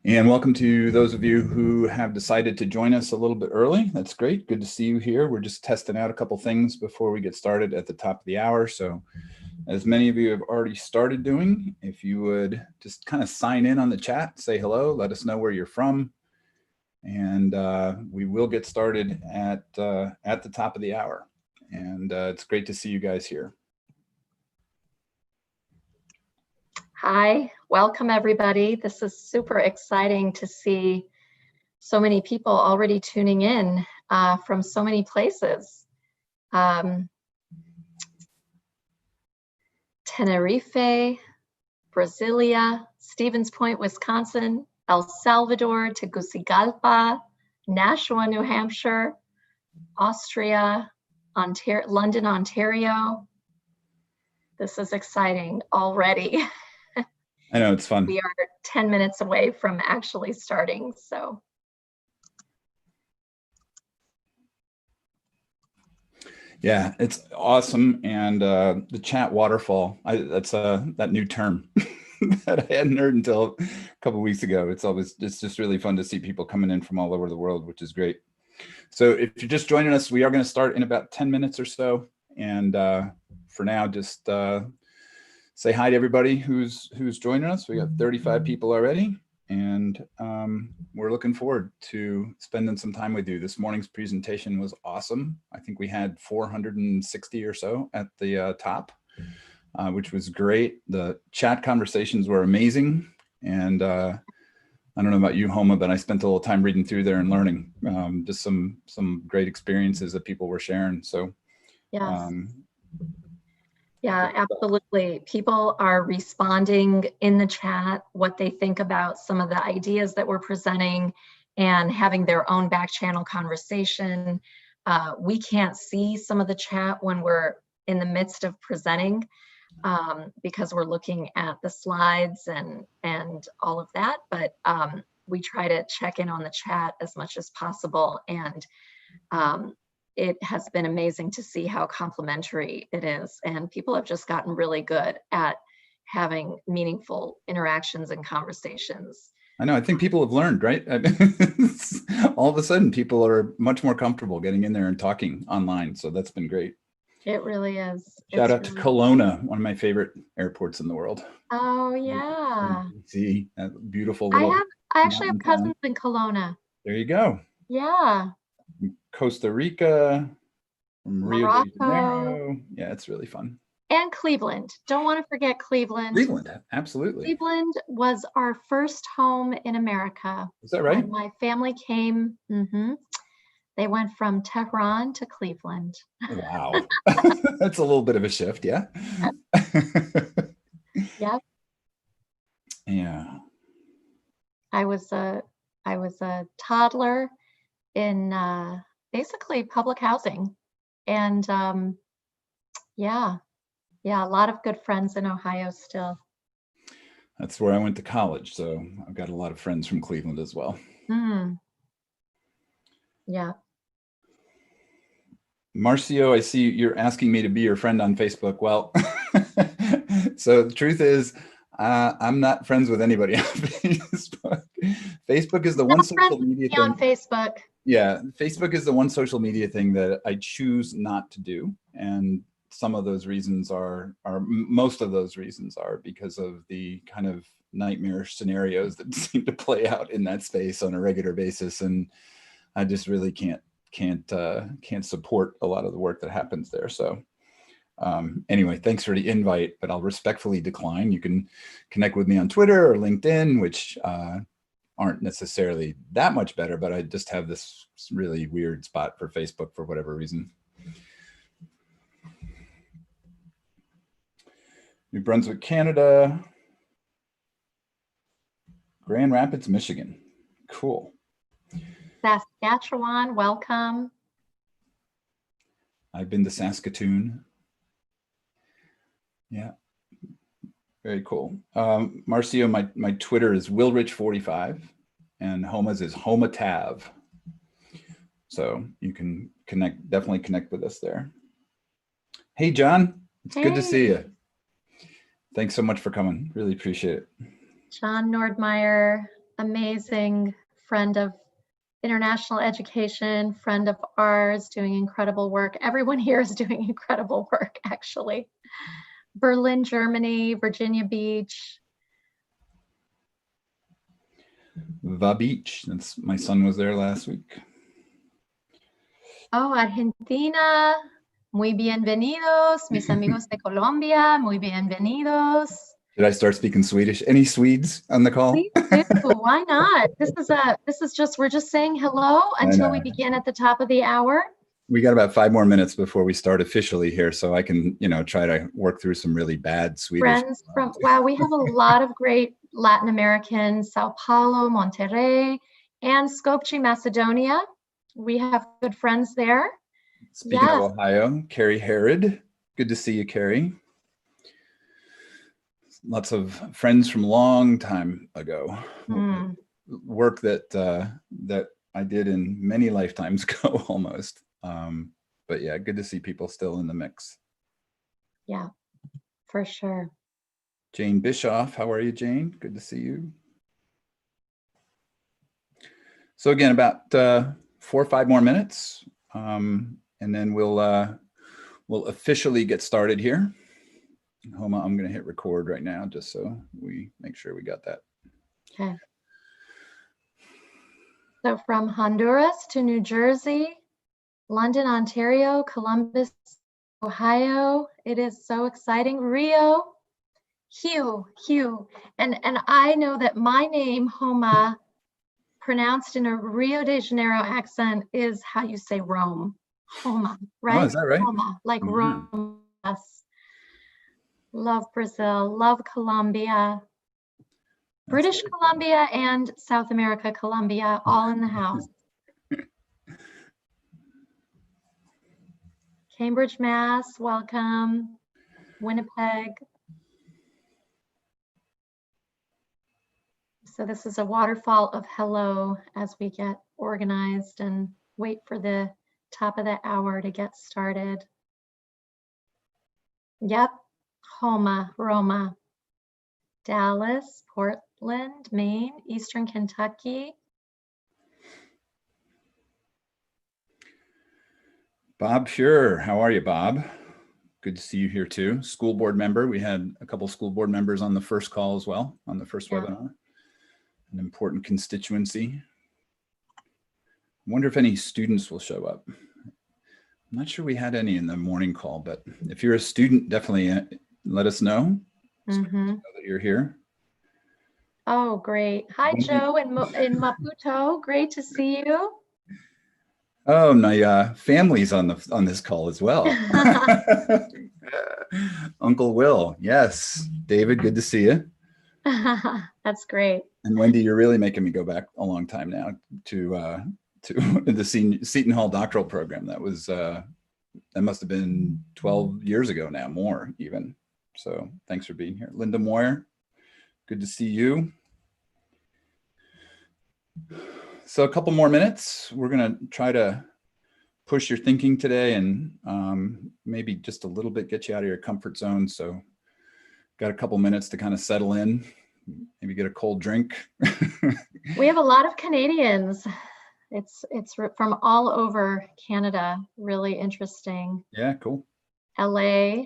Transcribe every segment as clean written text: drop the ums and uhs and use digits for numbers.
And welcome to those of you who have decided to join us a little bit early. That's great. Good to see you here. We're just testing out a couple things before we get started at the top of the hour. So as many of you have already started doing, if you would just kind of sign in on the chat, say hello, let us know where you're from. And we will get started at the top of the hour. And it's great to see you guys here. Hi, welcome everybody. This is super exciting to see so many people already tuning in from so many places. Tenerife, Brasilia, Stevens Point, Wisconsin, El Salvador, Tegucigalpa, Nashua, New Hampshire, Austria, London, Ontario. This is exciting already. I know, it's fun. We are 10 minutes away from actually starting, so. Yeah, it's awesome. And the chat waterfall, that's that new term that I hadn't heard until a couple of weeks ago. It's just really fun to see people coming in from all over the world, which is great. So if you're just joining us, we are going to start in about 10 minutes or so. And for now, just say hi to everybody who's joining us. We got 35 people already, and we're looking forward to spending some time with you. This morning's presentation was awesome. I think we had 460 or so at the top, which was great. The chat conversations were amazing, and I don't know about you, Homa, but I spent a little time reading through there and learning just some great experiences that people were sharing. So yes. Yeah, absolutely. People are responding in the chat what they think about some of the ideas that we're presenting and having their own back channel conversation. We can't see some of the chat when we're in the midst of presenting because we're looking at the slides and all of that, but we try to check in on the chat as much as possible, and it has been amazing to see how complimentary it is, and people have just gotten really good at having meaningful interactions and conversations. I know, I think people have learned, right? All of a sudden, people are much more comfortable getting in there and talking online, so that's been great. It really is. Shout out to Kelowna, one of my favorite airports in the world. Oh yeah. See that beautiful little. I actually have cousins in Kelowna. There you go. Yeah. Costa Rica, Rio de Morocco. Janeiro. Yeah, it's really fun. And Cleveland. Don't want to forget Cleveland. Cleveland, absolutely. Cleveland was our first home in America. Is that right? When my family came. They went from Tehran to Cleveland. Wow. That's a little bit of a shift, yeah? Yep. Yeah. I was a toddler in basically public housing. And yeah, a lot of good friends in Ohio still. That's where I went to college, so I've got a lot of friends from Cleveland as well. Yeah. Marcio, I see you're asking me to be your friend on Facebook. Well, so the truth is, I'm not friends with anybody on Facebook. Facebook is the one social media thing. On Facebook. Yeah, Facebook is the one social media thing that I choose not to do, and some of those reasons most of those reasons are because of the kind of nightmare scenarios that seem to play out in that space on a regular basis, and I just really can't support a lot of the work that happens there. So anyway, thanks for the invite, but I'll respectfully decline. You can connect with me on Twitter or LinkedIn, which aren't necessarily that much better, but I just have this really weird spot for Facebook for whatever reason. New Brunswick, Canada. Grand Rapids, Michigan. Cool. Saskatchewan, welcome. I've been to Saskatoon. Yeah, very cool. Marcio, my Twitter is willrich45, and Homa's is homatav. So you can definitely connect with us there. Hey, John, it's good to see you. Thanks so much for coming. Really appreciate it. John Nordmeyer, amazing friend of international education, friend of ours, doing incredible work. Everyone here is doing incredible work, actually. Berlin, Germany, Virginia Beach. Va Beach. That's my son was there last week. Oh, Argentina. Muy bienvenidos, mis amigos de Colombia. Muy bienvenidos. Did I start speaking Swedish? Any Swedes on the call? Please do. Why not? We're just saying hello until we begin at the top of the hour. We got about 5 more minutes before we start officially here, so I can, try to work through some really bad Swedish. Friends from, wow, we have a lot of great Latin Americans, Sao Paulo, Monterrey, and Skopje, Macedonia. We have good friends there. Speaking of Ohio, Carrie Herod. Good to see you, Carrie. Lots of friends from a long time ago. Work that I did in many lifetimes ago almost. But yeah, good to see people still in the mix. Yeah, for sure. Jane Bischoff, how are you, Jane? Good to see you. So again, about 4 or 5 more minutes, and then we'll officially get started here. Homa, I'm going to hit record right now just so we make sure we got that. Okay. So from Honduras to New Jersey, London, Ontario, Columbus, Ohio. It is so exciting. Rio, Hugh. And I know that my name, Homa, pronounced in a Rio de Janeiro accent, is how you say Rome. Homa, right? Oh, is that right? Homa, like Rome. Yes. Love Brazil, love Colombia. British Columbia and South America, Colombia, all in the house. Cambridge, Mass, welcome. Winnipeg. So this is a waterfall of hello as we get organized and wait for the top of the hour to get started. Yep, Homa, Roma. Dallas, Portland, Maine, Eastern Kentucky. Bob Fuhrer, how are you, Bob? Good to see you here too. School board member. We had a couple school board members on the first call as well, on the first webinar. An important constituency. I wonder if any students will show up. I'm not sure we had any in the morning call, but if you're a student, definitely let us know. So know that you're here. Oh, great. Hi, Joe in Maputo. Great to see you. Oh, my family's on this call as well. Uncle Will, yes. David, good to see you. That's great. And Wendy, you're really making me go back a long time now to the Seton Hall doctoral program. That was that must have been 12 years ago now, more even. So thanks for being here. Linda Moyer, good to see you. So a couple more minutes. We're going to try to push your thinking today and maybe just a little bit get you out of your comfort zone. So got a couple minutes to kind of settle in, maybe get a cold drink. We have a lot of Canadians. It's from all over Canada. Really interesting. Yeah, cool. LA.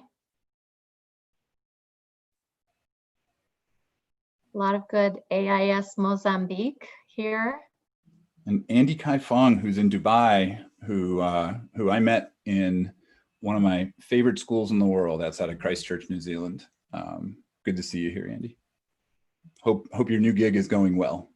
A lot of good AIS Mozambique here. And Andy Kai Fong, who's in Dubai, who I met in one of my favorite schools in the world outside of Christchurch, New Zealand. Good to see you here, Andy. Hope your new gig is going well.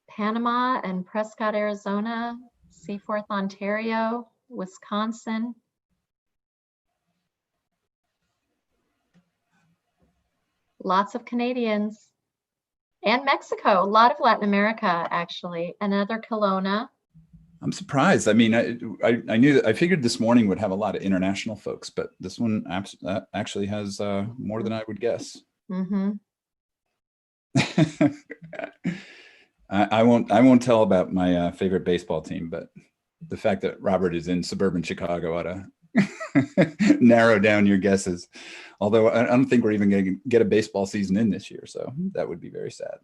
Panama and Prescott, Arizona, Seaforth, Ontario, Wisconsin. Lots of Canadians and Mexico, a lot of Latin America, actually. Another Kelowna. I'm surprised. I mean, I knew that I figured this morning would have a lot of international folks, but this one actually has more than I would guess. I won't tell about my favorite baseball team, but the fact that Robert is in suburban Chicago ought to narrow down your guesses. Although I don't think we're even going to get a baseball season in this year, so that would be very sad.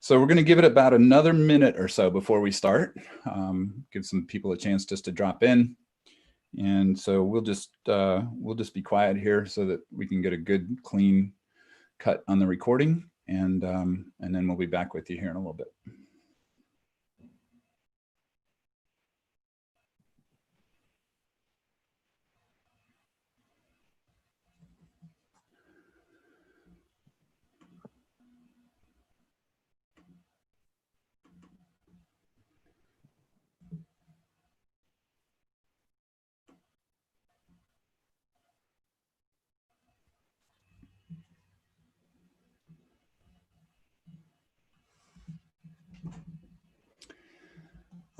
So we're going to give it about another minute or so before we start. Give some people a chance just to drop in. And so we'll just be quiet here so that we can get a good, clean cut on the recording, and then we'll be back with you here in a little bit.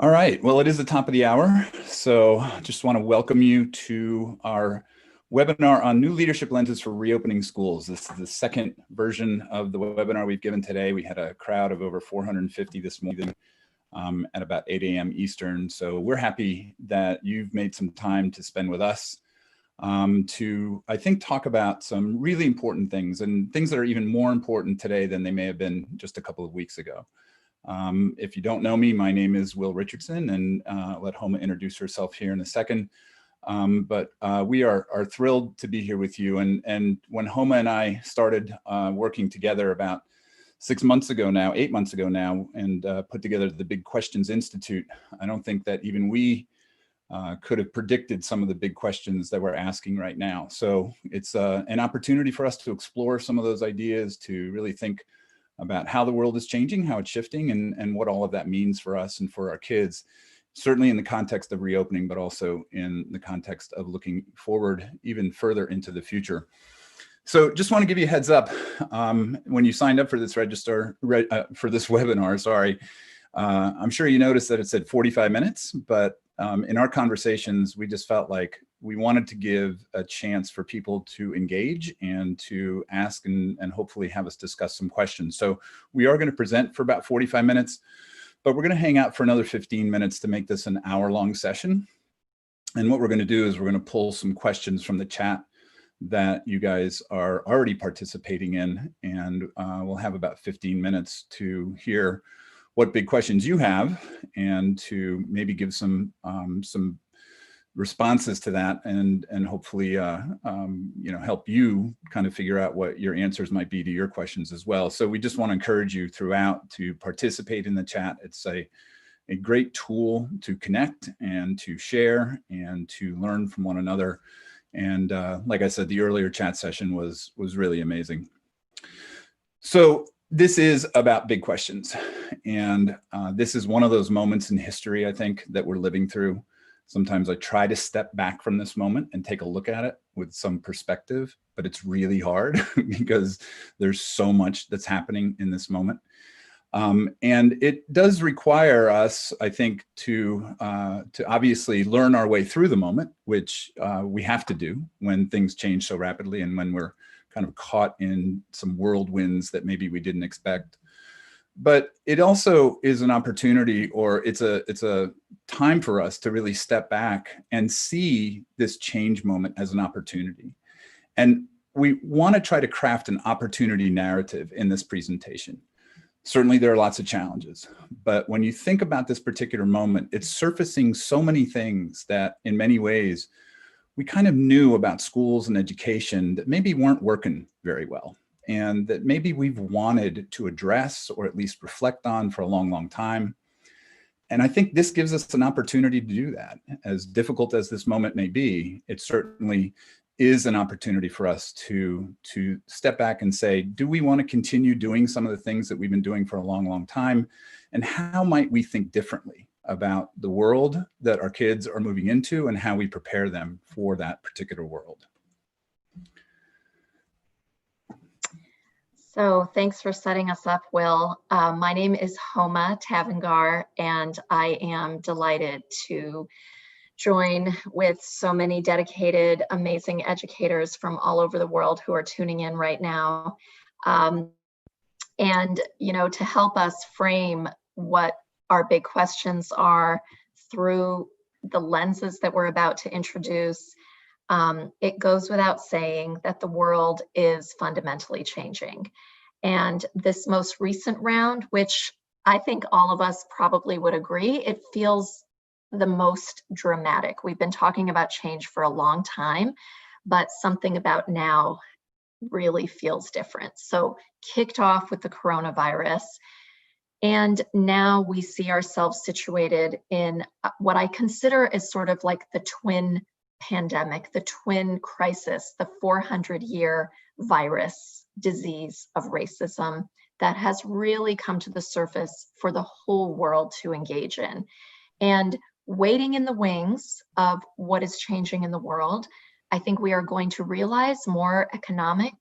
All right, well, it is the top of the hour, so just want to welcome you to our webinar on new leadership lenses for reopening schools. This is the second version of the webinar we've given today. We had a crowd of over 450 this morning at about 8 a.m. Eastern, so we're happy that you've made some time to spend with us to, I think, talk about some really important things, and things that are even more important today than they may have been just a couple of weeks ago. If you don't know me, my name is Will Richardson, and let Homa introduce herself here in a second. But we are thrilled to be here with you. And when Homa and I started working together about 8 months ago now, and put together the Big Questions Institute, I don't think that even we could have predicted some of the big questions that we're asking right now. So it's an opportunity for us to explore some of those ideas, to really think about how the world is changing, how it's shifting, and what all of that means for us and for our kids, certainly in the context of reopening, but also in the context of looking forward even further into the future. So just want to give you a heads up, when you signed up for this webinar, sorry, I'm sure you noticed that it said 45 minutes, but in our conversations, we just felt like we wanted to give a chance for people to engage and to ask and hopefully have us discuss some questions. So we are going to present for about 45 minutes, but we're going to hang out for another 15 minutes to make this an hour-long session. And what we're going to do is we're going to pull some questions from the chat that you guys are already participating in, and we'll have about 15 minutes to hear what big questions you have and to maybe give some responses to that, and hopefully help you kind of figure out what your answers might be to your questions as well. So we just want to encourage you throughout to participate in the chat. It's a great tool to connect and to share and to learn from one another. And like I said, the earlier chat session was really amazing. So this is about big questions. And this is one of those moments in history, I think, that we're living through. Sometimes I try to step back from this moment and take a look at it with some perspective, but it's really hard because there's so much that's happening in this moment. And it does require us, I think, to obviously learn our way through the moment, which we have to do when things change so rapidly and when we're kind of caught in some whirlwinds that maybe we didn't expect. But it also is an opportunity, or it's a time for us to really step back and see this change moment as an opportunity. And we want to try to craft an opportunity narrative in this presentation. Certainly there are lots of challenges, but when you think about this particular moment, it's surfacing so many things that in many ways we kind of knew about schools and education that maybe weren't working very well, and that maybe we've wanted to address or at least reflect on for a long, long time. And I think this gives us an opportunity to do that. As difficult as this moment may be, it certainly is an opportunity for us to step back and say, do we want to continue doing some of the things that we've been doing for a long, long time? And how might we think differently about the world that our kids are moving into and how we prepare them for that particular world? So thanks for setting us up, Will. My name is Homa Tavangar, and I am delighted to join with so many dedicated, amazing educators from all over the world who are tuning in right now. And, to help us frame what our big questions are through the lenses that we're about to introduce, it goes without saying that the world is fundamentally changing. And this most recent round, which I think all of us probably would agree, it feels the most dramatic. We've been talking about change for a long time, but something about now really feels different. So kicked off with the coronavirus, and now we see ourselves situated in what I consider as sort of like the twin pandemic, the twin crisis, the 400-year virus disease of racism that has really come to the surface for the whole world to engage in. And waiting in the wings of what is changing in the world, I think we are going to realize more economic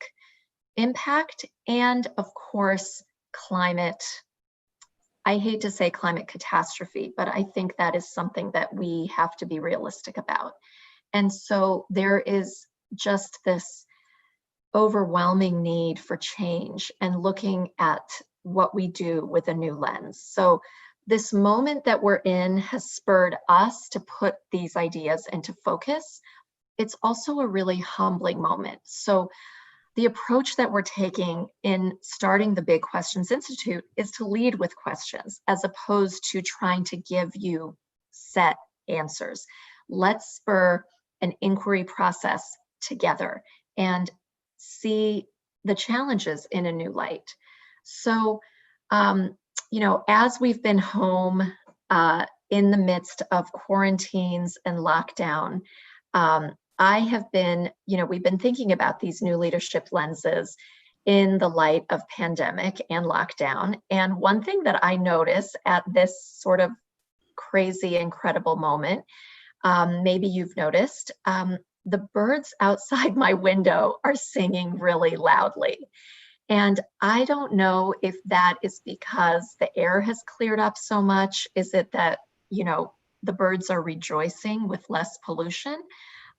impact and, of course, climate. I hate to say climate catastrophe, but I think that is something that we have to be realistic about. And so there is just this overwhelming need for change and looking at what we do with a new lens. So this moment that we're in has spurred us to put these ideas into focus. It's also a really humbling moment. So the approach that we're taking in starting the Big Questions Institute is to lead with questions as opposed to trying to give you set answers. Let's spur an inquiry process together and see the challenges in a new light. So, as we've been home in the midst of quarantines and lockdown, I have been, we've been thinking about these new leadership lenses in the light of pandemic and lockdown. And one thing that I notice at this sort of crazy, incredible moment, maybe you've noticed, the birds outside my window are singing really loudly. And I don't know if that is because the air has cleared up so much. Is it that, the birds are rejoicing with less pollution?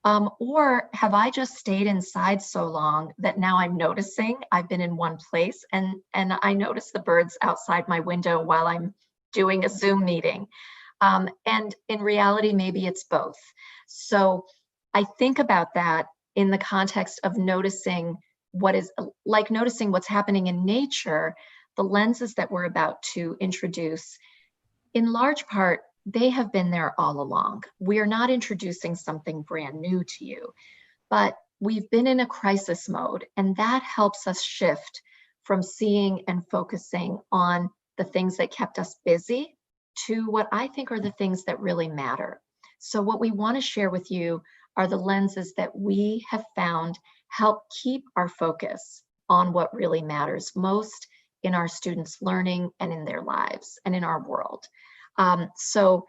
Or have I just stayed inside so long that now I'm noticing I've been in one place and I notice the birds outside my window while I'm doing a Zoom meeting? And in reality, maybe it's both. So I think about that in the context of noticing noticing what's happening in nature. The lenses that we're about to introduce, in large part, they have been there all along. We are not introducing something brand new to you, but we've been in a crisis mode, and that helps us shift from seeing and focusing on the things that kept us busy to what I think are the things that really matter. So what we want to share with you are the lenses that we have found help keep our focus on what really matters most in our students' learning and in their lives and in our world. So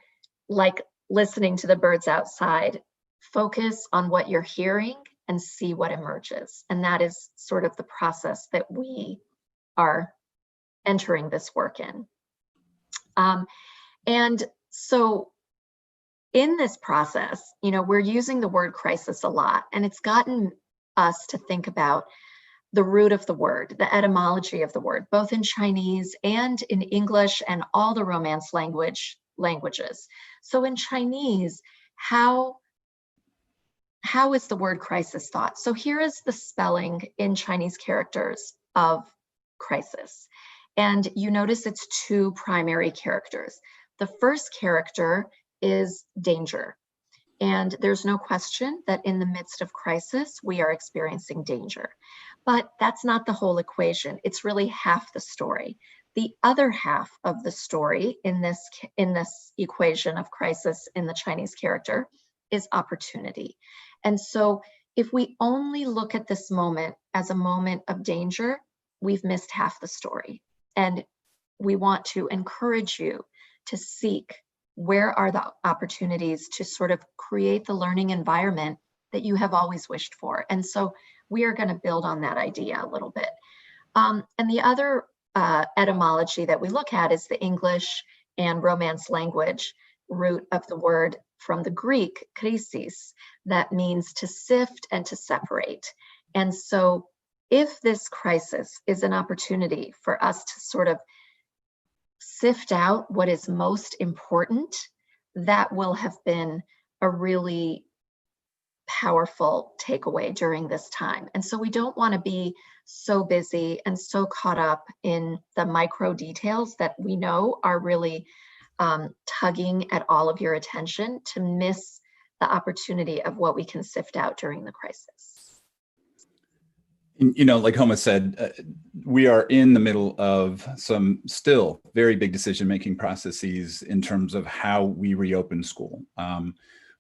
like listening to the birds outside, focus on what you're hearing and see what emerges. And that is sort of the process that we are entering this work in. And so in this process, we're using the word crisis a lot, and it's gotten us to think about the root of the word, the etymology of the word, both in Chinese and in English and all the Romance languages. So in Chinese, how is the word crisis thought? So here is the spelling in Chinese characters of crisis. And you notice it's two primary characters. The first character is danger. And there's no question that in the midst of crisis, we are experiencing danger. But that's not the whole equation. It's really half the story. The other half of the story in this equation of crisis in the Chinese character is opportunity. And so if we only look at this moment as a moment of danger, we've missed half the story. And we want to encourage you to seek where are the opportunities to sort of create the learning environment that you have always wished for. And so we are going to build on that idea a little bit. And the other etymology that we look at is the English and Romance language root of the word from the Greek, krisis, that means to sift and to separate. And so if this crisis is an opportunity for us to sort of sift out what is most important, that will have been a really powerful takeaway during this time. And so we don't want to be so busy and so caught up in the micro details that we know are really tugging at all of your attention to miss the opportunity of what we can sift out during the crisis. You know, like Homa said, we are in the middle of some still very big decision-making processes in terms of how we reopen school.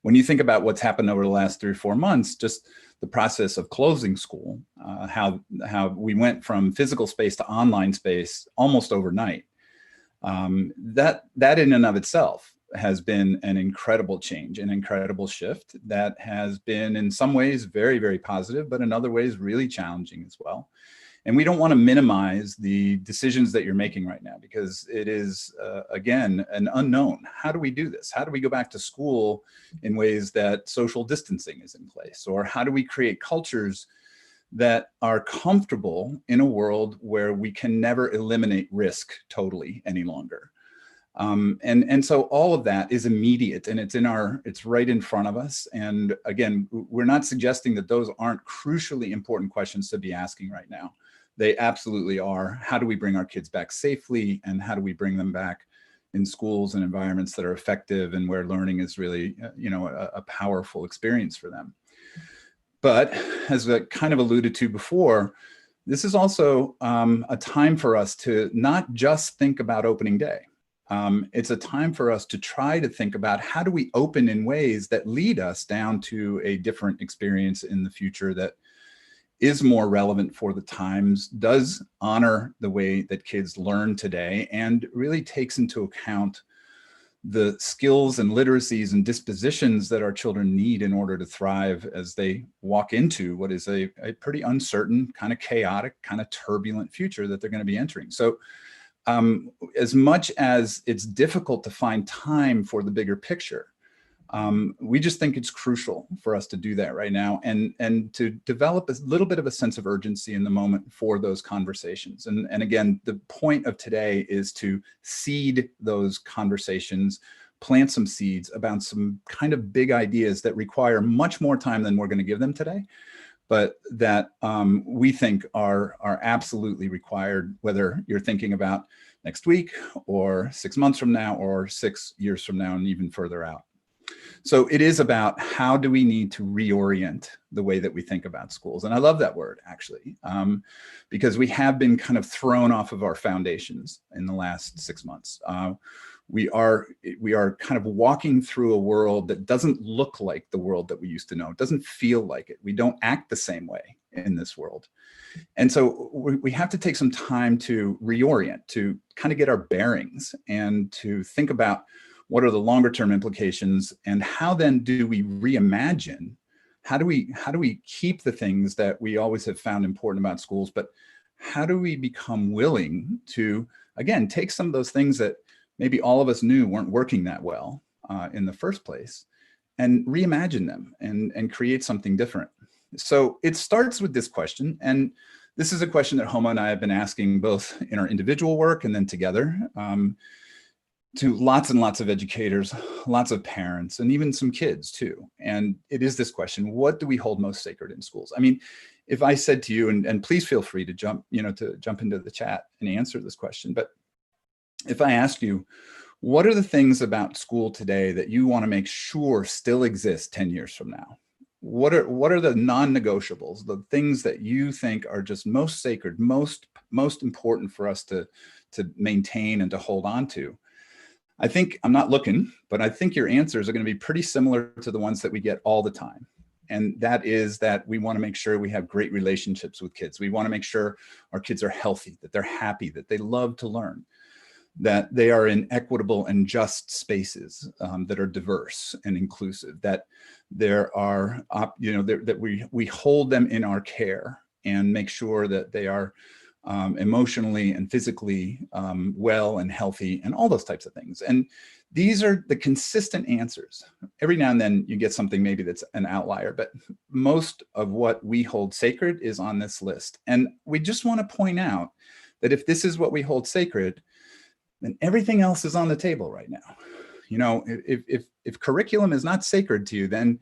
When you think about what's happened over the last 3 or 4 months, just the process of closing school, how we went from physical space to online space almost overnight, that in and of itself has been an incredible change, an incredible shift that has been in some ways very, very positive, but in other ways really challenging as well. And we don't want to minimize the decisions that you're making right now, because it is, again, an unknown. How do we do this? How do we go back to school in ways that social distancing is in place? Or how do we create cultures that are comfortable in a world where we can never eliminate risk totally any longer? And so all of that is immediate, and it's right in front of us. And again, we're not suggesting that those aren't crucially important questions to be asking right now. They absolutely are. How do we bring our kids back safely, and how do we bring them back in schools and environments that are effective and where learning is really, a powerful experience for them? But as I kind of alluded to before, this is also a time for us to not just think about opening day. It's a time for us to try to think about how do we open in ways that lead us down to a different experience in the future that is more relevant for the times, does honor the way that kids learn today, and really takes into account the skills and literacies and dispositions that our children need in order to thrive as they walk into what is a pretty uncertain, kind of chaotic, kind of turbulent future that they're going to be entering. So as much as it's difficult to find time for the bigger picture, we just think it's crucial for us to do that right now, and to develop a little bit of a sense of urgency in the moment for those conversations. And again, the point of today is to seed those conversations, plant some seeds about some kind of big ideas that require much more time than we're going to give them today, but that we think are absolutely required, whether you're thinking about next week or 6 months from now or 6 years from now and even further out. So it is about how do we need to reorient the way that we think about schools. And I love that word, actually, because we have been kind of thrown off of our foundations in the last 6 months. We are kind of walking through a world that doesn't look like the world that we used to know. It doesn't feel like it. We don't act the same way in this world. And so we have to take some time to reorient, to kind of get our bearings, and to think about what are the longer term implications, and how then do we reimagine? How do we keep the things that we always have found important about schools, but how do we become willing to, again, take some of those things that maybe all of us knew weren't working that well in the first place, and reimagine them and create something different? So it starts with this question, and this is a question that Homa and I have been asking both in our individual work and then together, to lots and lots of educators, lots of parents, and even some kids too. And it is this question: what do we hold most sacred in schools? I mean, if I said to you, and please feel free to jump into the chat and answer this question, but if I asked you, what are the things about school today that you want to make sure still exist 10 years from now? What are the non-negotiables, the things that you think are just most sacred, most important for us to maintain and to hold on to? I think, I'm not looking, but I think your answers are going to be pretty similar to the ones that we get all the time. And that is that we want to make sure we have great relationships with kids. We want to make sure our kids are healthy, that they're happy, that they love to learn, that they are in equitable and just spaces that are diverse and inclusive, that there are, that we hold them in our care and make sure that they are emotionally and physically well and healthy, and all those types of things. And these are the consistent answers. Every now and then you get something maybe that's an outlier, but most of what we hold sacred is on this list. And we just want to point out that if this is what we hold sacred, then everything else is on the table right now. You know, if curriculum is not sacred to you, then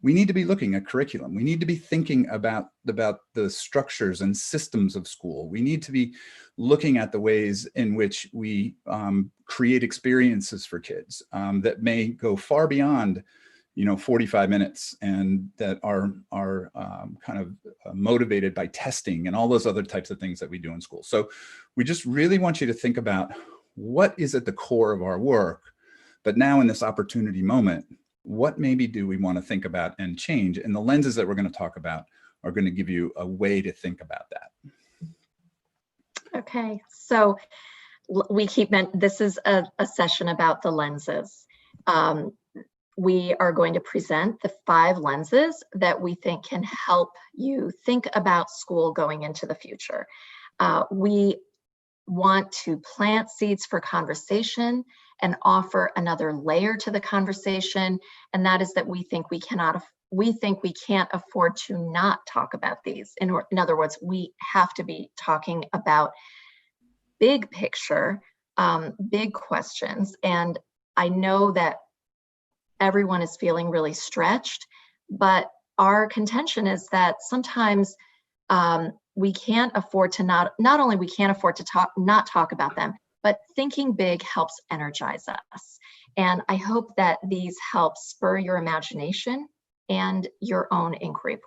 we need to be looking at curriculum. We need to be thinking about the structures and systems of school. We need to be looking at the ways in which we create experiences for kids that may go far beyond, you know, 45 minutes, and that are kind of motivated by testing and all those other types of things that we do in school. So we just really want you to think about what is at the core of our work, but now in this opportunity moment, what maybe do we want to think about and change? And the lenses that we're going to talk about are going to give you a way to think about that. Okay, so we keep, this is a session about the lenses. We are going to present the 5 lenses that we think can help you think about school going into the future. We want to plant seeds for conversation and offer another layer to the conversation, and that is that we think we can't afford to not talk about these. In other words, we have to be talking about big picture, big questions. And I know that everyone is feeling really stretched, but our contention is that sometimes we can't afford to not only we can't afford to not talk about them, but thinking big helps energize us. And I hope that these help spur your imagination and your own inquiry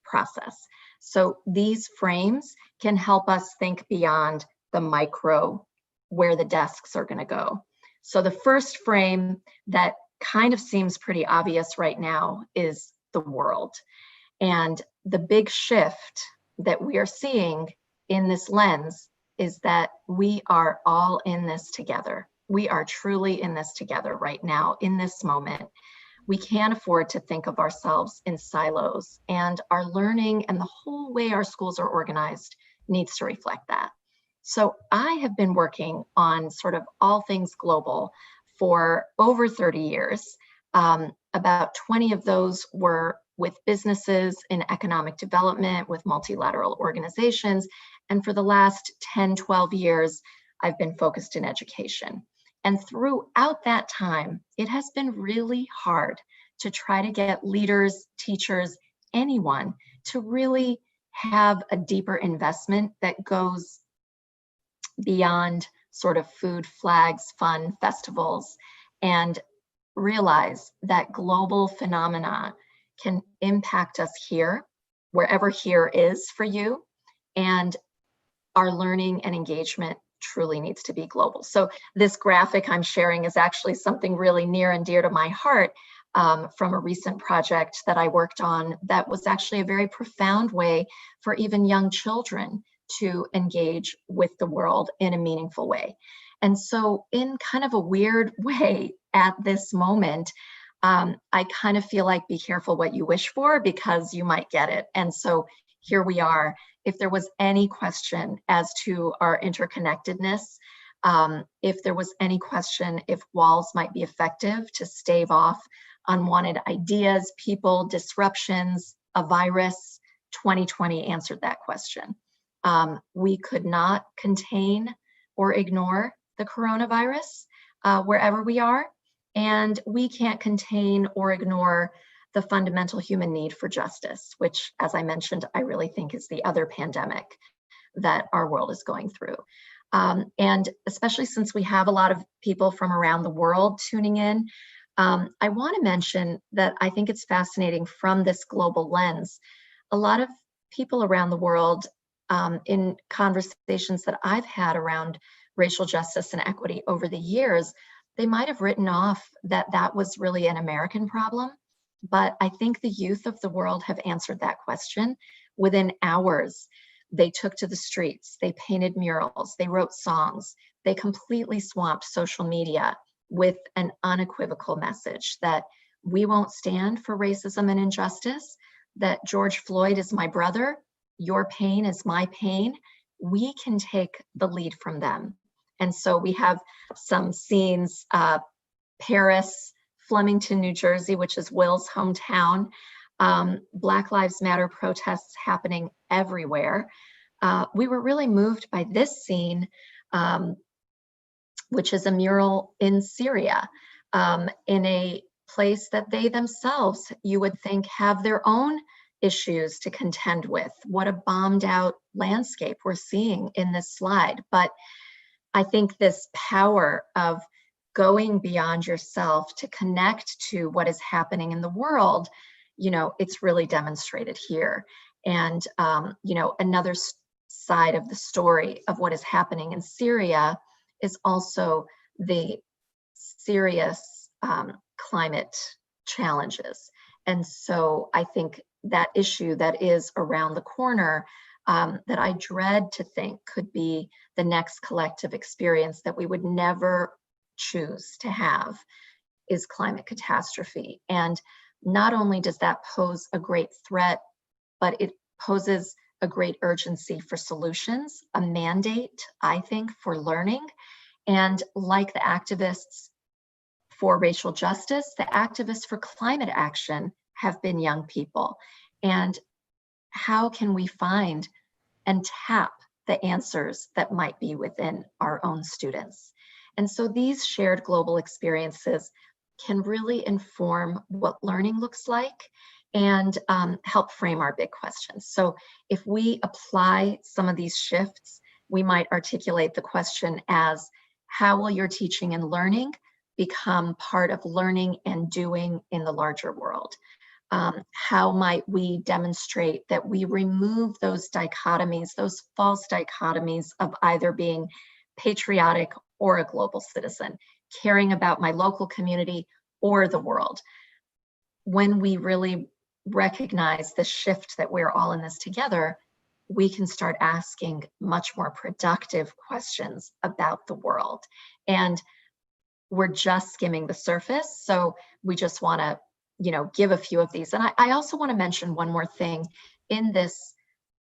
process. So these frames can help us think beyond the micro, where the desks are going to go. So the first frame that kind of seems pretty obvious right now is the world. And the big shift that we are seeing in this lens is that we are all in this together. We are truly in this together right now, in this moment. We can't afford to think of ourselves in silos, and our learning and the whole way our schools are organized needs to reflect that. So I have been working on sort of all things global for over 30 years. About 20 of those were with businesses in economic development, with multilateral organizations. And for the last 10, 12 years, I've been focused in education. And throughout that time, it has been really hard to try to get leaders, teachers, anyone to really have a deeper investment that goes beyond sort of food, flags, fun, festivals, and realize that global phenomena can impact us here, wherever here is for you, and our learning and engagement truly needs to be global. So this graphic I'm sharing is actually something really near and dear to my heart from a recent project that I worked on that was actually a very profound way for even young children to engage with the world in a meaningful way. And so in kind of a weird way at this moment, I kind of feel like be careful what you wish for, because you might get it. And so here we are. If there was any question as to our interconnectedness, if there was any question if walls might be effective to stave off unwanted ideas, people, disruptions, a virus, 2020 answered that question. We could not contain or ignore the coronavirus wherever we are, and we can't contain or ignore the fundamental human need for justice, which, as I mentioned, I really think is the other pandemic that our world is going through. And especially since we have a lot of people from around the world tuning in, I want to mention that I think it's fascinating from this global lens. A lot of people around the world in conversations that I've had around racial justice and equity over the years, they might have written off that that was really an American problem. But I think the youth of the world have answered that question within hours. They took to the streets, they painted murals, they wrote songs, they completely swamped social media with an unequivocal message that we won't stand for racism and injustice, that George Floyd is my brother, your pain is my pain. We can take the lead from them. And so we have some scenes, Paris, Flemington, New Jersey, which is Will's hometown, Black Lives Matter protests happening everywhere. We were really moved by this scene, which is a mural in Syria, in a place that they themselves, you would think, have their own issues to contend with. What a bombed out landscape we're seeing in this slide. But I think this power of going beyond yourself to connect to what is happening in the world, it's really demonstrated here. And, another side of the story of what is happening in Syria is also the serious climate challenges. And so I think that issue that is around the corner, that I dread to think could be the next collective experience that we would never choose to have, is climate catastrophe. And not only does that pose a great threat, but it poses a great urgency for solutions, a mandate, I think, for learning. And like the activists for racial justice, the activists for climate action have been young people. And how can we find and tap the answers that might be within our own students? And so these shared global experiences can really inform what learning looks like and help frame our big questions. So if we apply some of these shifts, we might articulate the question as, how will your teaching and learning become part of learning and doing in the larger world? How might we demonstrate that we remove those dichotomies, those false dichotomies of either being patriotic or a global citizen, caring about my local community or the world? When we really recognize the shift that we're all in this together, we can start asking much more productive questions about the world. And we're just skimming the surface. So we just want to, give a few of these. And I also want to mention one more thing in this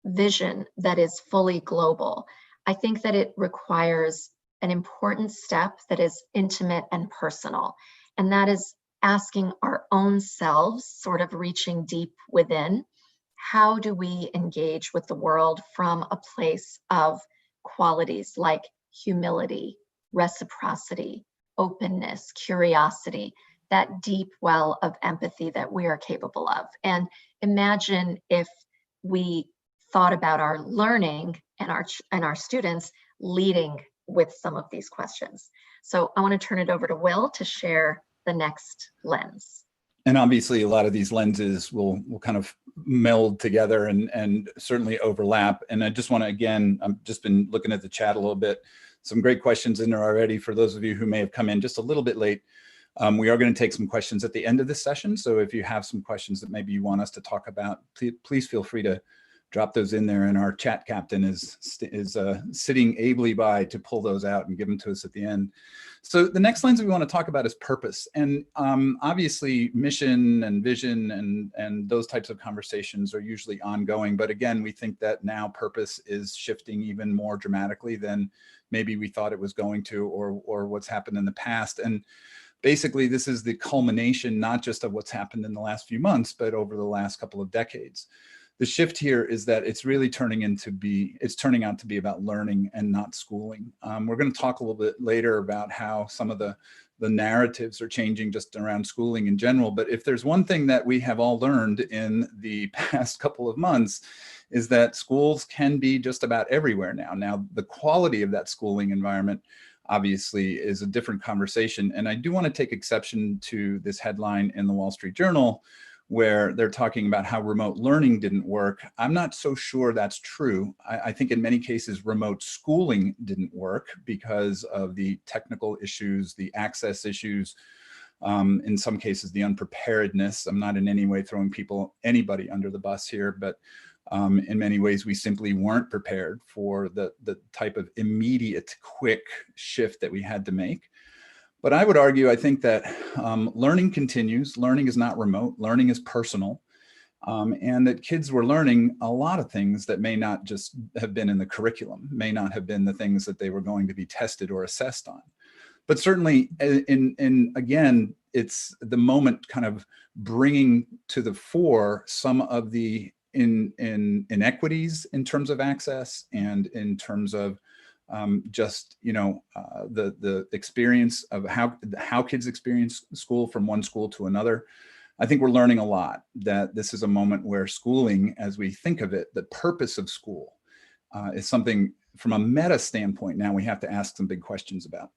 vision that is fully global. I think that it requires an important step that is intimate and personal. And that is asking our own selves, sort of reaching deep within, how do we engage with the world from a place of qualities like humility, reciprocity, openness, curiosity, that deep well of empathy that we are capable of. And imagine if we thought about our learning and our students leading with some of these questions. So I want to turn it over to Will to share the next lens. And obviously a lot of these lenses will kind of meld together and certainly overlap. And I just want to, again, I've just been looking at the chat a little bit, some great questions in there already for those of you who may have come in just a little bit late. We are going to take some questions at the end of this session. So if you have some questions that maybe you want us to talk about, please feel free to drop those in there. And our chat captain is sitting ably by to pull those out and give them to us at the end. So the next lens we want to talk about is purpose. And obviously mission and vision and those types of conversations are usually ongoing. But again, we think that now purpose is shifting even more dramatically than maybe we thought it was going to, or what's happened in the past. And basically, this is the culmination, not just of what's happened in the last few months, but over the last couple of decades. The shift here is that it's really turning out to be about learning and not schooling. We're going to talk a little bit later about how some of the narratives are changing just around schooling in general. But if there's one thing that we have all learned in the past couple of months, is that schools can be just about everywhere now. Now, the quality of that schooling environment obviously is a different conversation. And I do want to take exception to this headline in the Wall Street Journal, where they're talking about how remote learning didn't work. I'm not so sure that's true. I think in many cases, remote schooling didn't work because of the technical issues, the access issues, in some cases, the unpreparedness. I'm not in any way throwing anybody under the bus here, but in many ways, we simply weren't prepared for the type of immediate, quick shift that we had to make. But I would argue, I think that learning continues. Learning is not remote. Learning is personal. And that kids were learning a lot of things that may not just have been in the curriculum, may not have been the things that they were going to be tested or assessed on. But certainly, again, it's the moment kind of bringing to the fore some of the inequities in terms of access and in terms of just, the experience of how kids experience school from one school to another. I think we're learning a lot, that this is a moment where schooling, as we think of it, the purpose of school is something from a meta standpoint. Now we have to ask some big questions about.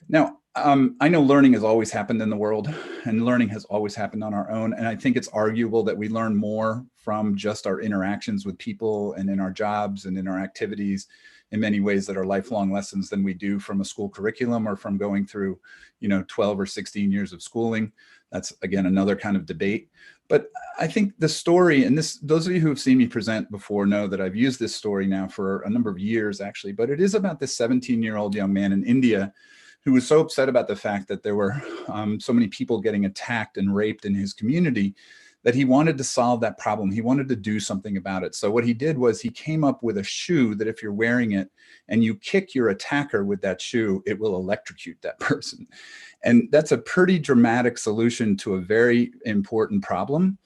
Now, I know learning has always happened in the world, and learning has always happened on our own. And I think it's arguable that we learn more from just our interactions with people and in our jobs and in our activities in many ways that are lifelong lessons than we do from a school curriculum or from going through, 12 or 16 years of schooling. That's, again, another kind of debate. But I think the story, and those of you who have seen me present before know that I've used this story now for a number of years, actually, but it is about this 17-year-old young man in India who was so upset about the fact that there were so many people getting attacked and raped in his community that he wanted to solve that problem. He wanted to do something about it. So what he did was he came up with a shoe that if you're wearing it and you kick your attacker with that shoe, it will electrocute that person. And that's a pretty dramatic solution to a very important problem.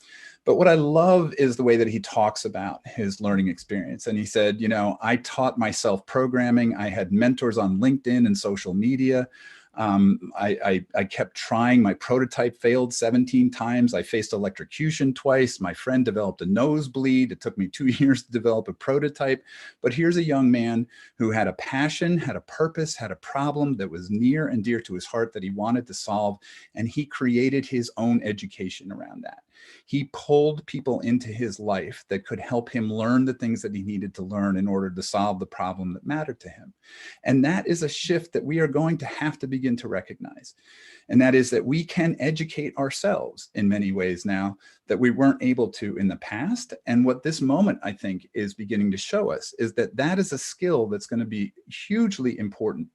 But what I love is the way that he talks about his learning experience. And he said, I taught myself programming. I had mentors on LinkedIn and social media. I kept trying. My prototype failed 17 times. I faced electrocution twice. My friend developed a nosebleed. It took me 2 years to develop a prototype. But here's a young man who had a passion, had a purpose, had a problem that was near and dear to his heart that he wanted to solve. And he created his own education around that. He pulled people into his life that could help him learn the things that he needed to learn in order to solve the problem that mattered to him. And that is a shift that we are going to have to begin to recognize. And that is that we can educate ourselves in many ways now that we weren't able to in the past. And what this moment, I think, is beginning to show us is that that is a skill that's going to be hugely important.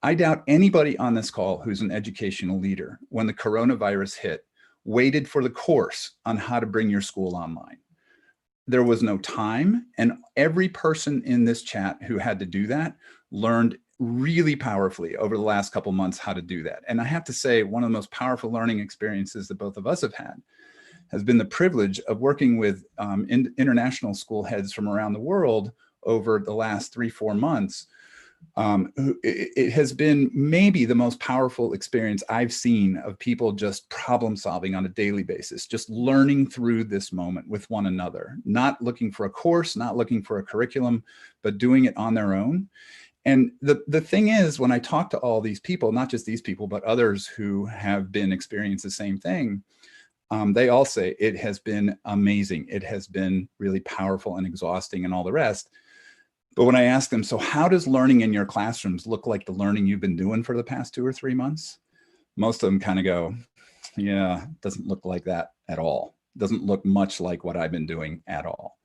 I doubt anybody on this call who's an educational leader, when the coronavirus hit, waited for the course on how to bring your school online. There was no time, and every person in this chat who had to do that learned really powerfully over the last couple months how to do that. And I have to say, one of the most powerful learning experiences that both of us have had has been the privilege of working with international school heads from around the world over the last 3-4 months. It has been maybe the most powerful experience I've seen of people just problem solving on a daily basis, just learning through this moment with one another, not looking for a course, not looking for a curriculum, but doing it on their own. And the thing is, when I talk to all these people, not just these people, but others who have been experiencing the same thing, they all say it has been amazing. It has been really powerful and exhausting and all the rest. But when I ask them, so how does learning in your classrooms look like the learning you've been doing for the past 2 or 3 months? Most of them kind of go, yeah, it doesn't look like that at all. It doesn't look much like what I've been doing at all.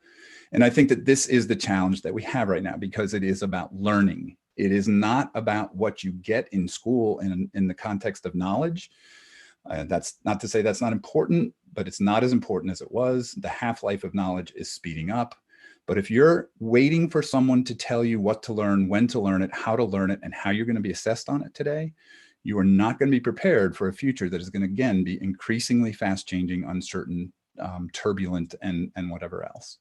And I think that this is the challenge that we have right now, because it is about learning. It is not about what you get in school in the context of knowledge. That's not to say that's not important, but it's not as important as it was. The half-life of knowledge is speeding up. But if you're waiting for someone to tell you what to learn, when to learn it, how to learn it, and how you're going to be assessed on it today, you are not going to be prepared for a future that is going to, again, be increasingly fast-changing, uncertain, turbulent, and whatever else.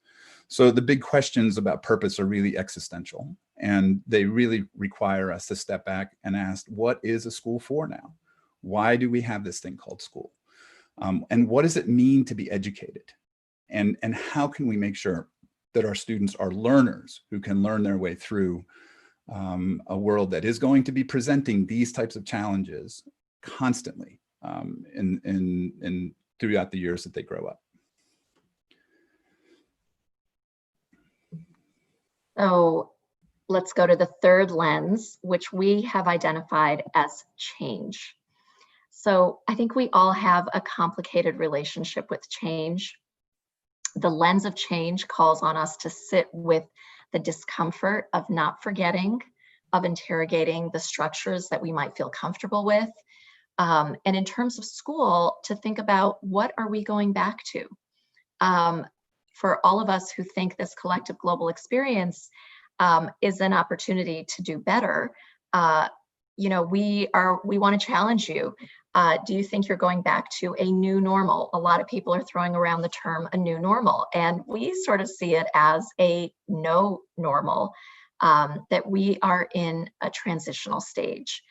So the big questions about purpose are really existential, and they really require us to step back and ask, what is a school for now? Why do we have this thing called school? And what does it mean to be educated? And how can we make sure that our students are learners who can learn their way through a world that is going to be presenting these types of challenges constantly throughout the years that they grow up. So let's go to the third lens, which we have identified as change. So I think we all have a complicated relationship with change. The lens of change calls on us to sit with the discomfort of not forgetting, of interrogating the structures that we might feel comfortable with. And in terms of school, to think about, what are we going back to? For all of us who think this collective global experience is an opportunity to do better, we want to challenge you. Do you think you're going back to a new normal? A lot of people are throwing around the term a new normal, and we sort of see it as a no normal. that we are in a transitional stage.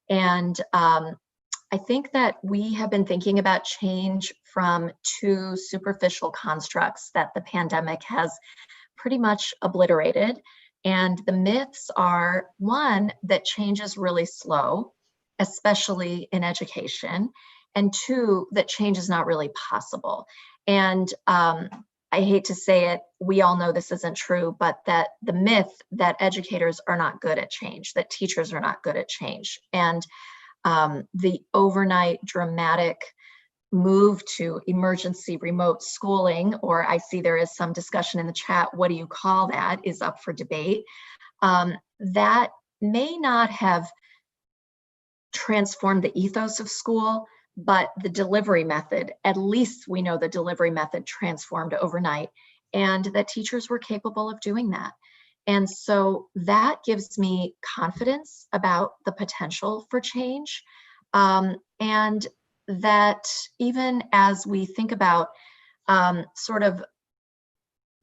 And I think that we have been thinking about change from two superficial constructs that the pandemic has pretty much obliterated. And the myths are, one, that change is really slow, especially in education, and two, that change is not really possible. And I hate to say it, we all know this isn't true, but that the myth that educators are not good at change, that teachers are not good at change, and the overnight dramatic move to emergency remote schooling, or I see there is some discussion in the chat, what do you call that, is up for debate. That may not have transformed the ethos of school, but the delivery method, at least we know the delivery method transformed overnight, and that teachers were capable of doing that. And so that gives me confidence about the potential for change. And that even as we think about sort of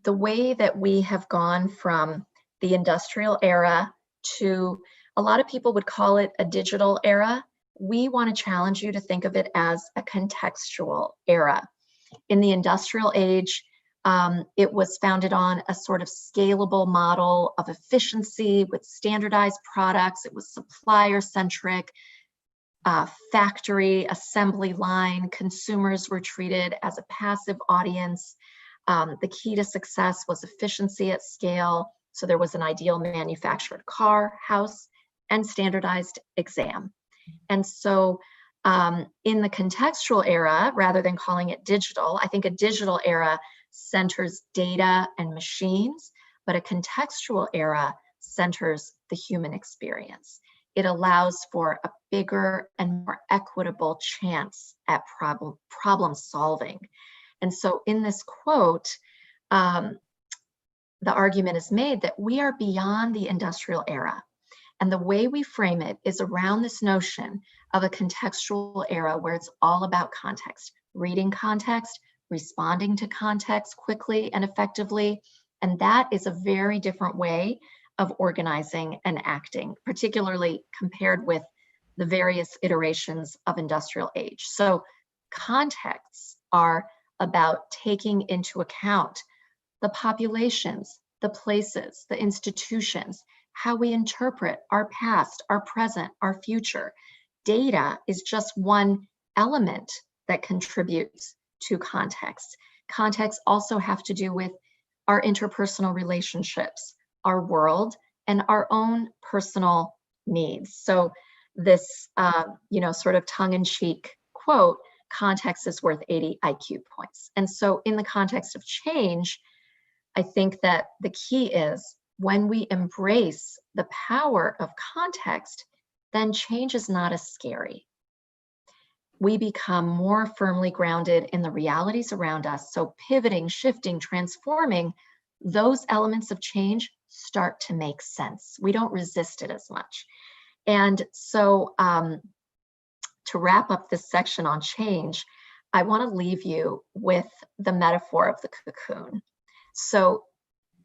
the way that we have gone from the industrial era to, a lot of people would call it a digital era, we want to challenge you to think of it as a contextual era. In the industrial age, it was founded on a sort of scalable model of efficiency with standardized products. It was supplier-centric, factory assembly line. Consumers were treated as a passive audience. The key to success was efficiency at scale. So there was an ideal manufactured car, house, and standardized exam. And so in the contextual era, rather than calling it digital, I think a digital era centers data and machines, but a contextual era centers the human experience. It allows for a bigger and more equitable chance at problem solving. And so in this quote, the argument is made that we are beyond the industrial era. And the way we frame it is around this notion of a contextual era where it's all about context, reading context, responding to context quickly and effectively. And that is a very different way of organizing and acting, particularly compared with the various iterations of industrial age. So contexts are about taking into account the populations, the places, the institutions, how we interpret our past, our present, our future. Data is just one element that contributes to context. Context also have to do with our interpersonal relationships, our world, and our own personal needs. So this, sort of tongue-in-cheek quote, context is worth 80 IQ points. And so in the context of change, I think that the key is when we embrace the power of context, then change is not as scary. We become more firmly grounded in the realities around us. So pivoting, shifting, transforming, those elements of change start to make sense. We don't resist it as much. And so to wrap up this section on change, I want to leave you with the metaphor of the cocoon. So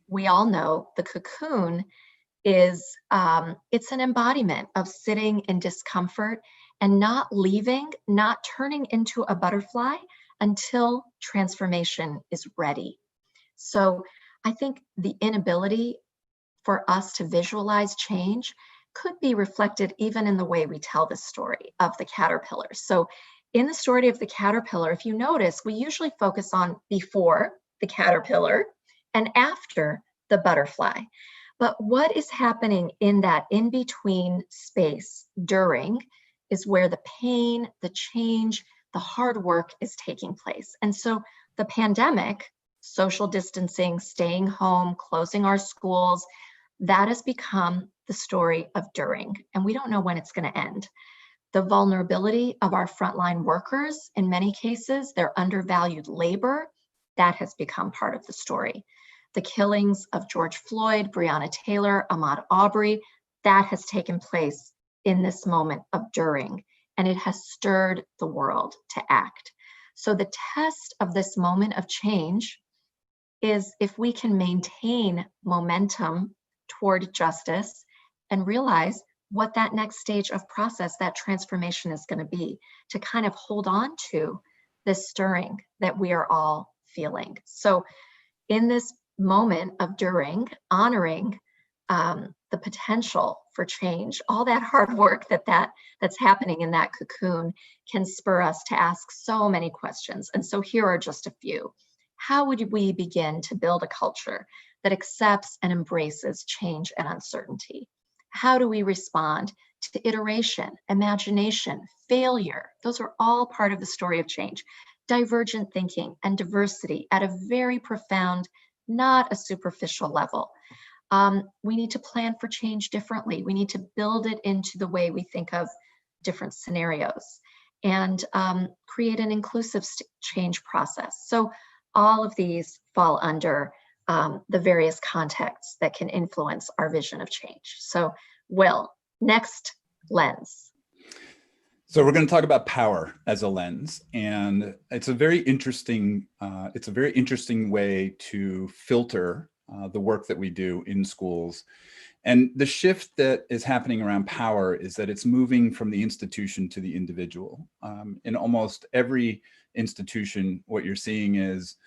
we all know the cocoon is, it's an embodiment of sitting in discomfort and not leaving, not turning into a butterfly until transformation is ready. So I think the inability for us to visualize change could be reflected even in the way we tell the story of the caterpillar. So in the story of the caterpillar, if you notice, we usually focus on before the caterpillar and after the butterfly. But what is happening in that in-between space during is where the pain, the change, the hard work is taking place. And so the pandemic, social distancing, staying home, closing our schools, that has become the story of during, and we don't know when it's going to end. The vulnerability of our frontline workers, in many cases, their undervalued labor, that has become part of the story. The killings of George Floyd, Breonna Taylor, Ahmaud Arbery, that has taken place in this moment of during, and it has stirred the world to act. So the test of this moment of change is if we can maintain momentum toward justice and realize what that next stage of process, that transformation is going to be, to kind of hold on to this stirring that we are all feeling. So in this moment of during, honoring the potential for change, all that hard work that's happening in that cocoon can spur us to ask so many questions. And so here are just a few. How would we begin to build a culture that accepts and embraces change and uncertainty? How do we respond to iteration, imagination, failure? Those are all part of the story of change. Divergent thinking and diversity at a very profound, not a superficial level. We need to plan for change differently. We need to build it into the way we think of different scenarios and create an inclusive change process. So all of these fall under the various contexts that can influence our vision of change. So Will, next lens. So we're going to talk about power as a lens, and it's a very interesting way to filter the work that we do in schools. And the shift that is happening around power is that it's moving from the institution to the individual. In almost every institution, what you're seeing is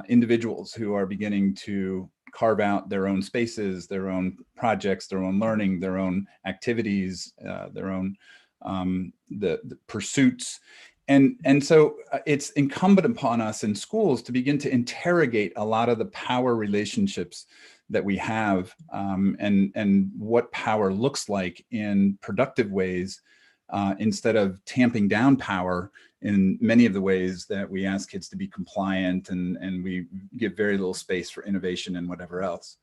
individuals who are beginning to carve out their own spaces, their own projects, their own learning, their own activities, their own the pursuits. And so it's incumbent upon us in schools to begin to interrogate a lot of the power relationships that we have, and what power looks like in productive ways, instead of tamping down power in many of the ways that we ask kids to be compliant, and we give very little space for innovation and whatever else.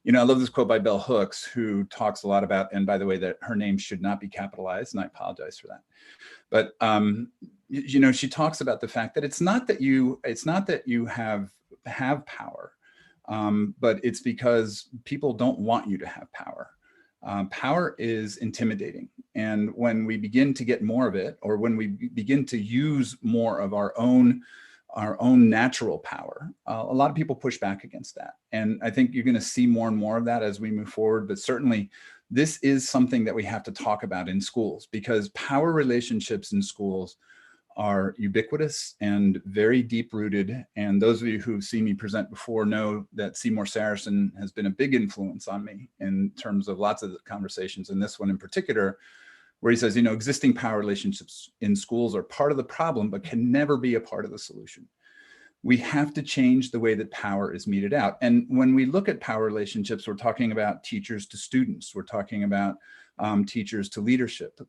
You know, I love this quote by Bell Hooks, who talks a lot about, and by the way, that her name should not be capitalized, and I apologize for that. But you know, she talks about the fact that it's not that you have power, but it's because people don't want you to have power. Power is intimidating. And when we begin to get more of it, or when we begin to use more of our own natural power, a lot of people push back against that. And I think you're going to see more and more of that as we move forward. But certainly this is something that we have to talk about in schools, because power relationships in schools are ubiquitous and very deep rooted. And those of you who've seen me present before know that Seymour Saracen has been a big influence on me in terms of lots of the conversations, and this one in particular, where he says, you know, existing power relationships in schools are part of the problem, but can never be a part of the solution. We have to change the way that power is meted out. And when we look at power relationships, we're talking about teachers to students. We're talking about teachers to leadership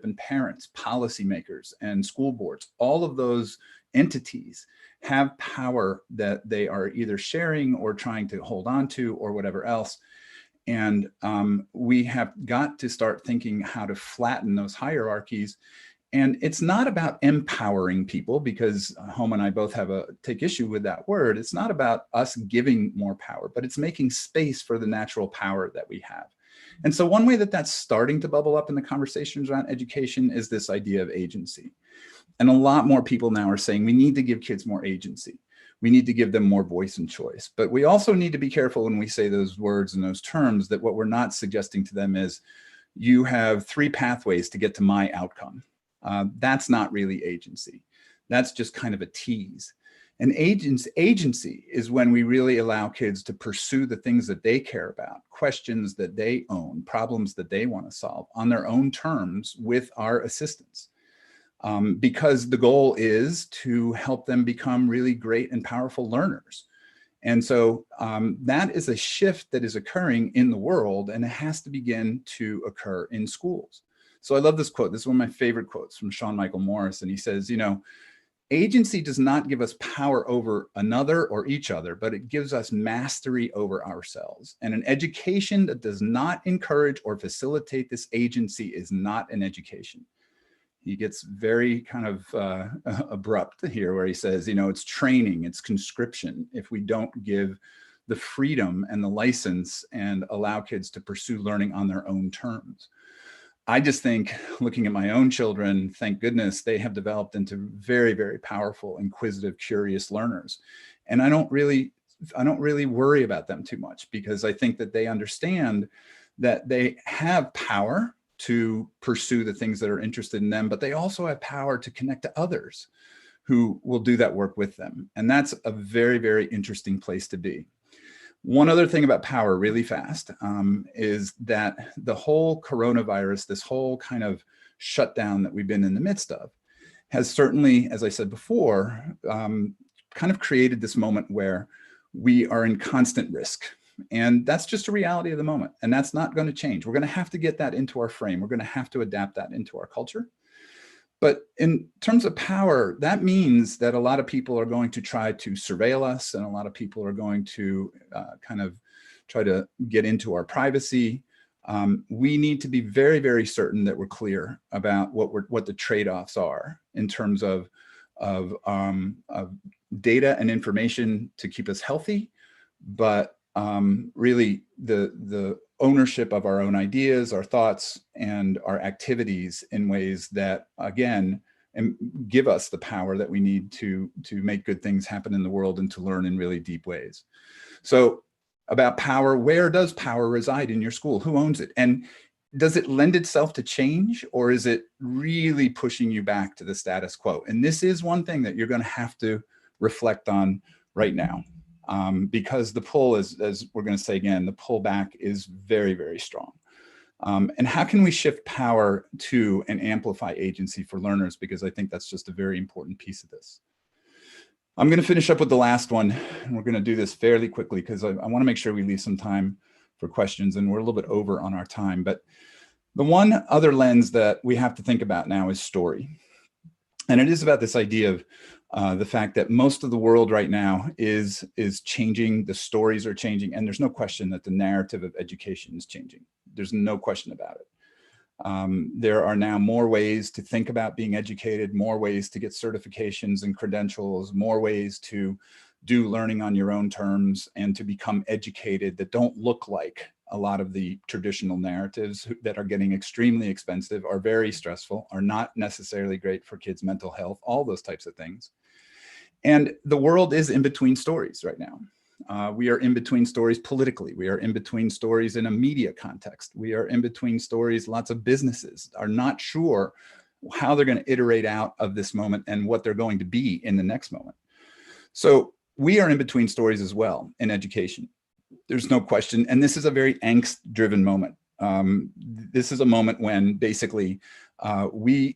and parents, policymakers, and school boards. All of those entities have power that they are either sharing or trying to hold on to or whatever else. And we have got to start thinking how to flatten those hierarchies. And it's not about empowering people, because Homa and I both take issue with that word. It's not about us giving more power, but it's making space for the natural power that we have. And so one way that that's starting to bubble up in the conversations around education is this idea of agency. And a lot more people now are saying we need to give kids more agency. We need to give them more voice and choice. But we also need to be careful when we say those words and those terms, that what we're not suggesting to them is, you have 3 pathways to get to my outcome. That's not really agency. That's just kind of a tease. And agency is when we really allow kids to pursue the things that they care about, questions that they own, problems that they want to solve on their own terms with our assistance. Because the goal is to help them become really great and powerful learners. And so that is a shift that is occurring in the world, and it has to begin to occur in schools. So I love this quote. This is one of my favorite quotes from Sean Michael Morris. And he says, you know, agency does not give us power over another or each other, but it gives us mastery over ourselves. And an education that does not encourage or facilitate this agency is not an education. He gets very kind of abrupt here, where he says, you know, it's training, it's conscription, if we don't give the freedom and the license and allow kids to pursue learning on their own terms. I just think, looking at my own children, thank goodness they have developed into very, very powerful, inquisitive, curious learners. And I don't really really worry about them too much, because I think that they understand that they have power to pursue the things that are interested in them, but they also have power to connect to others who will do that work with them. And that's a very, very interesting place to be. One other thing about power really fast is that the whole coronavirus, this whole kind of shutdown that we've been in the midst of, has certainly, as I said before, kind of created this moment where we are in constant risk. And that's just a reality of the moment. And that's not going to change. We're going to have to get that into our frame. We're going to have to adapt that into our culture. But in terms of power, that means that a lot of people are going to try to surveil us, and a lot of people are going to kind of try to get into our privacy. We need to be very, very certain that we're clear about what the trade-offs are in terms of data and information to keep us healthy, but really the ownership of our own ideas, our thoughts, and our activities in ways that, again, give us the power that we need to make good things happen in the world and to learn in really deep ways. So about power, where does power reside in your school? Who owns it? And does it lend itself to change, or is it really pushing you back to the status quo? And this is one thing that you're going to have to reflect on right now. Because the pull is, as we're going to say again, the pull back is very, very strong. And how can we shift power to and amplify agency for learners? Because I think that's just a very important piece of this. I'm going to finish up with the last one, and we're going to do this fairly quickly because I want to make sure we leave some time for questions, and we're a little bit over on our time. But the one other lens that we have to think about now is story. And it is about this idea of the fact that most of the world right now is changing. The stories are changing, and there's no question that the narrative of education is changing. There's no question about it. There are now more ways to think about being educated, more ways to get certifications and credentials, more ways to do learning on your own terms and to become educated that don't look like a lot of the traditional narratives that are getting extremely expensive, are very stressful, are not necessarily great for kids' mental health, all those types of things. And the world is in between stories right now. We are in between stories politically. We are in between stories in a media context. We are in between stories. Lots of businesses are not sure how they're going to iterate out of this moment and what they're going to be in the next moment. So we are in between stories as well in education. There's no question. And this is a very angst-driven moment. This is a moment when basically we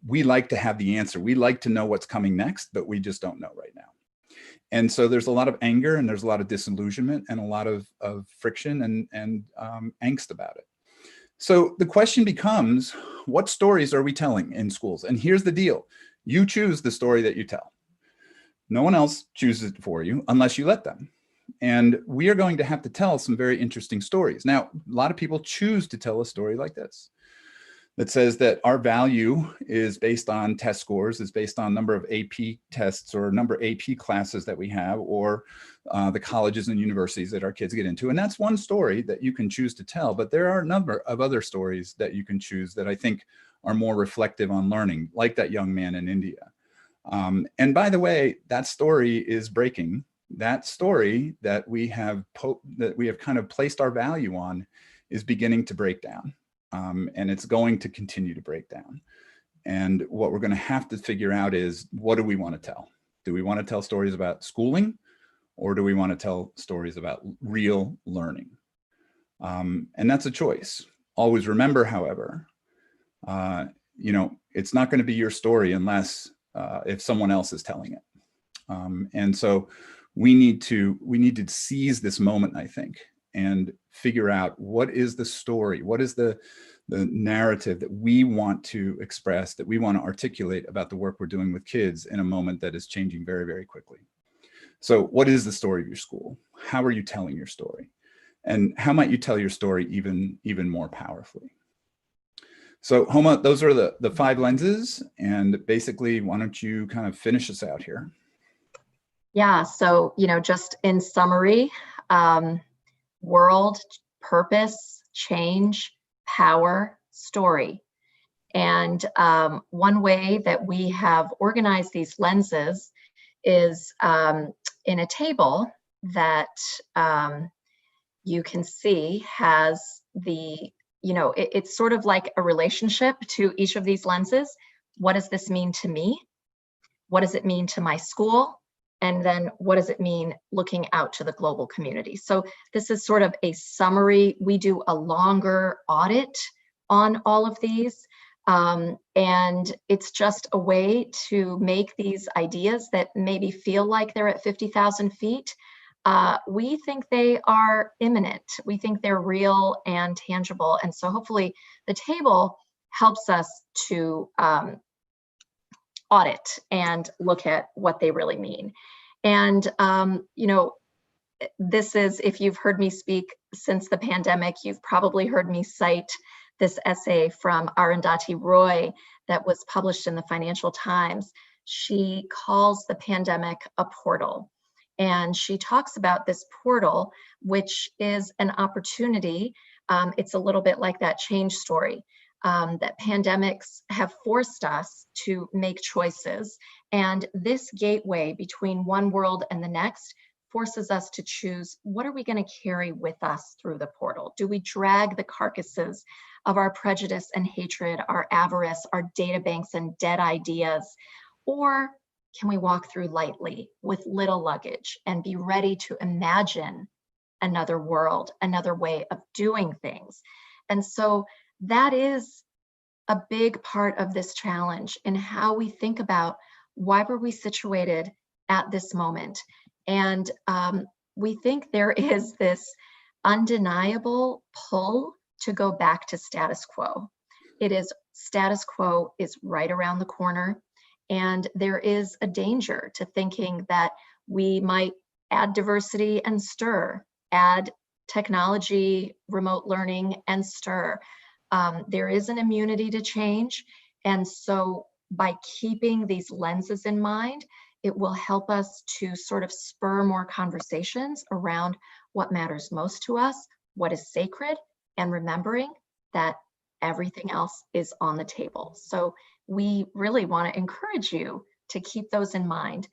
like to have the answer. We like to know what's coming next, but we just don't know right now. And so there's a lot of anger, and there's a lot of disillusionment, and a lot of friction and angst about it. So the question becomes, what stories are we telling in schools? And here's the deal. You choose the story that you tell. No one else chooses it for you unless you let them. And we are going to have to tell some very interesting stories. Now, a lot of people choose to tell a story like this, that says that our value is based on test scores, is based on number of AP tests or number of AP classes that we have, or the colleges and universities that our kids get into. And that's one story that you can choose to tell, but there are a number of other stories that you can choose that I think are more reflective on learning, like that young man in India. And by the way, that story is breaking. That story that we have kind of placed our value on is beginning to break down. And it's going to continue to break down. And what we're going to have to figure out is, what do we want to tell? Do we want to tell stories about schooling, or do we want to tell stories about real learning? And that's a choice. Always remember, however, it's not going to be your story unless if someone else is telling it. And so we need to seize this moment, I think, and figure out what is the story, what is the narrative that we want to express, that we want to articulate about the work we're doing with kids in a moment that is changing very, very quickly. So what is the story of your school? How are you telling your story? And how might you tell your story even more powerfully? So Homa, those are the 5 lenses. And basically, why don't you kind of finish us out here? Yeah, so, just in summary, world, purpose, change, power, story. And one way that we have organized these lenses is in a table that you can see has the, it's sort of like a relationship to each of these lenses. What does this mean to me? What does it mean to my school? And then what does it mean looking out to the global community? So this is sort of a summary. We do a longer audit on all of these. And it's just a way to make these ideas that maybe feel like they're at 50,000 feet. We think they are imminent. We think they're real and tangible. And so hopefully the table helps us to audit and look at what they really mean. And, this is, if you've heard me speak since the pandemic, you've probably heard me cite this essay from Arundhati Roy that was published in the Financial Times. She calls the pandemic a portal. And she talks about this portal, which is an opportunity. It's a little bit like that change story. That pandemics have forced us to make choices. And this gateway between one world and the next forces us to choose, what are we going to carry with us through the portal? Do we drag the carcasses of our prejudice and hatred, our avarice, our data banks and dead ideas? Or can we walk through lightly with little luggage and be ready to imagine another world, another way of doing things? And so that is a big part of this challenge in how we think about why were we situated at this moment. And we think there is this undeniable pull to go back to status quo. Status quo is right around the corner. And there is a danger to thinking that we might add diversity and stir, add technology, remote learning and stir. There is an immunity to change. And so by keeping these lenses in mind, it will help us to sort of spur more conversations around what matters most to us, what is sacred, and remembering that everything else is on the table. So we really want to encourage you to keep those in mind,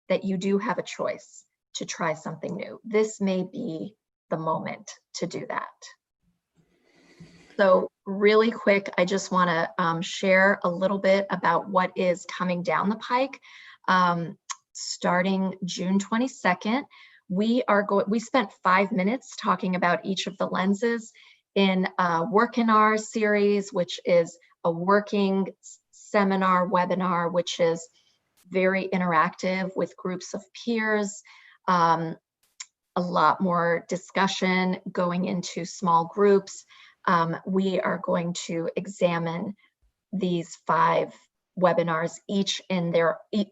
that you do have a choice to try something new. This may be the moment to do that. So really quick, I just want to share a little bit about what is coming down the pike. Starting June 22nd, we spent 5 minutes talking about each of the lenses in Work in R series, which is a working seminar webinar, which is very interactive with groups of peers, a lot more discussion going into small groups. We are going to examine these 5 webinars,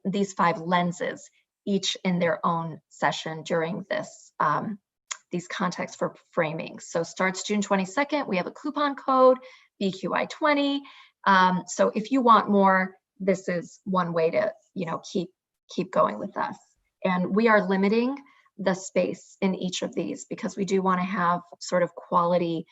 these 5 lenses, each in their own session during this, these contexts for framing. So starts June 22nd, we have a coupon code, BQI20. So if you want more, this is one way to, keep going with us. And we are limiting the space in each of these because we do want to have sort of quality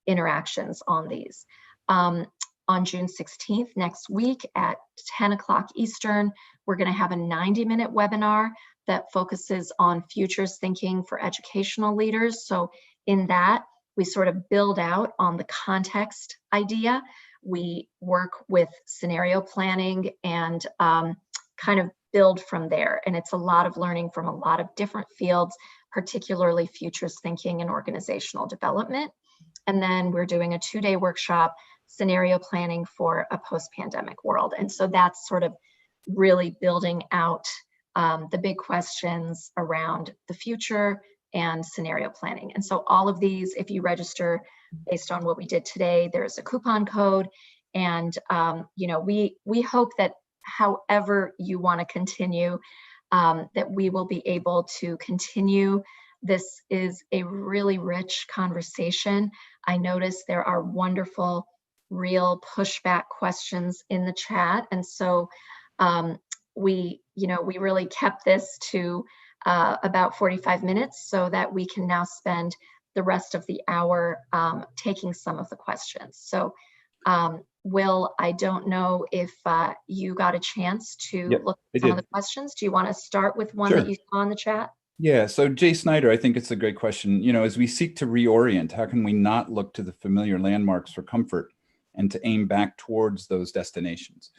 interactions on these. On June 16th, next week at 10 o'clock Eastern, we're going to have a 90-minute webinar that focuses on futures thinking for educational leaders. So in that, we sort of build out on the context idea. We work with scenario planning and kind of build from there. And it's a lot of learning from a lot of different fields, particularly futures thinking and organizational development. And then we're doing a 2-day workshop, scenario planning for a post-pandemic world. And so that's sort of really building out the big questions around the future and scenario planning. And so all of these, if you register based on what we did today, there's a coupon code. And we hope that however you want to continue, that we will be able to continue. This is a really rich conversation. I noticed there are wonderful, real pushback questions in the chat. And so we really kept this to about 45 minutes so that we can now spend the rest of the hour taking some of the questions. So Will, I don't know if you got a chance to look at some of the questions. Do you want to start with one that you saw in the chat? Yeah, so Jay Snyder, I think it's a great question. You know, as we seek to reorient, how can we not look to the familiar landmarks for comfort and to aim back towards those destinations?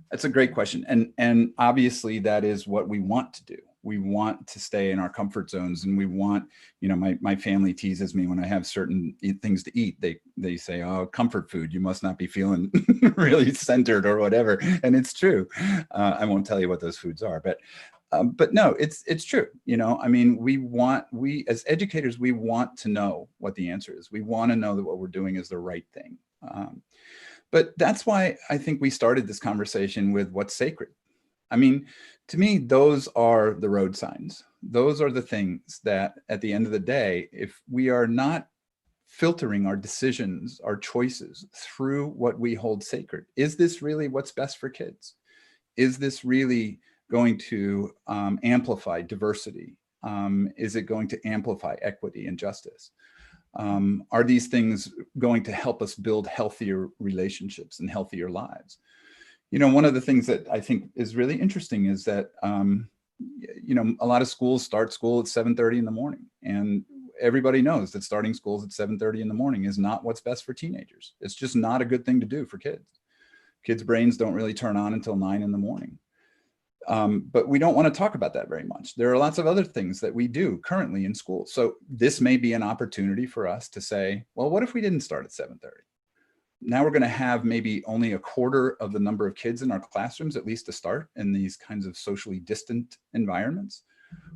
That's a great question. And obviously that is what we want to do. We want to stay in our comfort zones, and we want, you know, my family teases me when I have certain things to eat. They say, "Oh, comfort food, you must not be feeling really centered or whatever." And it's true. I won't tell you what those foods are, but no, it's true. You know, I mean, we as educators, we want to know what the answer is. We want to know that what we're doing is the right thing. But that's why I think we started this conversation with what's sacred. I mean, to me, those are the road signs. Those are the things that at the end of the day, if we are not filtering our decisions, our choices through what we hold sacred, is this really what's best for kids? Is this really going to amplify diversity? Is it going to amplify equity and justice? Are these things going to help us build healthier relationships and healthier lives? You know, one of the things that I think is really interesting is that, you know, a lot of schools start school at 7:30 in the morning, and everybody knows that starting schools at 7:30 in the morning is not what's best for teenagers. It's just not a good thing to do for kids. Kids' brains don't really turn on until 9 in the morning. But we don't want to talk about that very much. There are lots of other things that we do currently in school. So this may be an opportunity for us to say, well, what if we didn't start at 7:30? Now we're going to have maybe only a quarter of the number of kids in our classrooms, at least to start in these kinds of socially distant environments.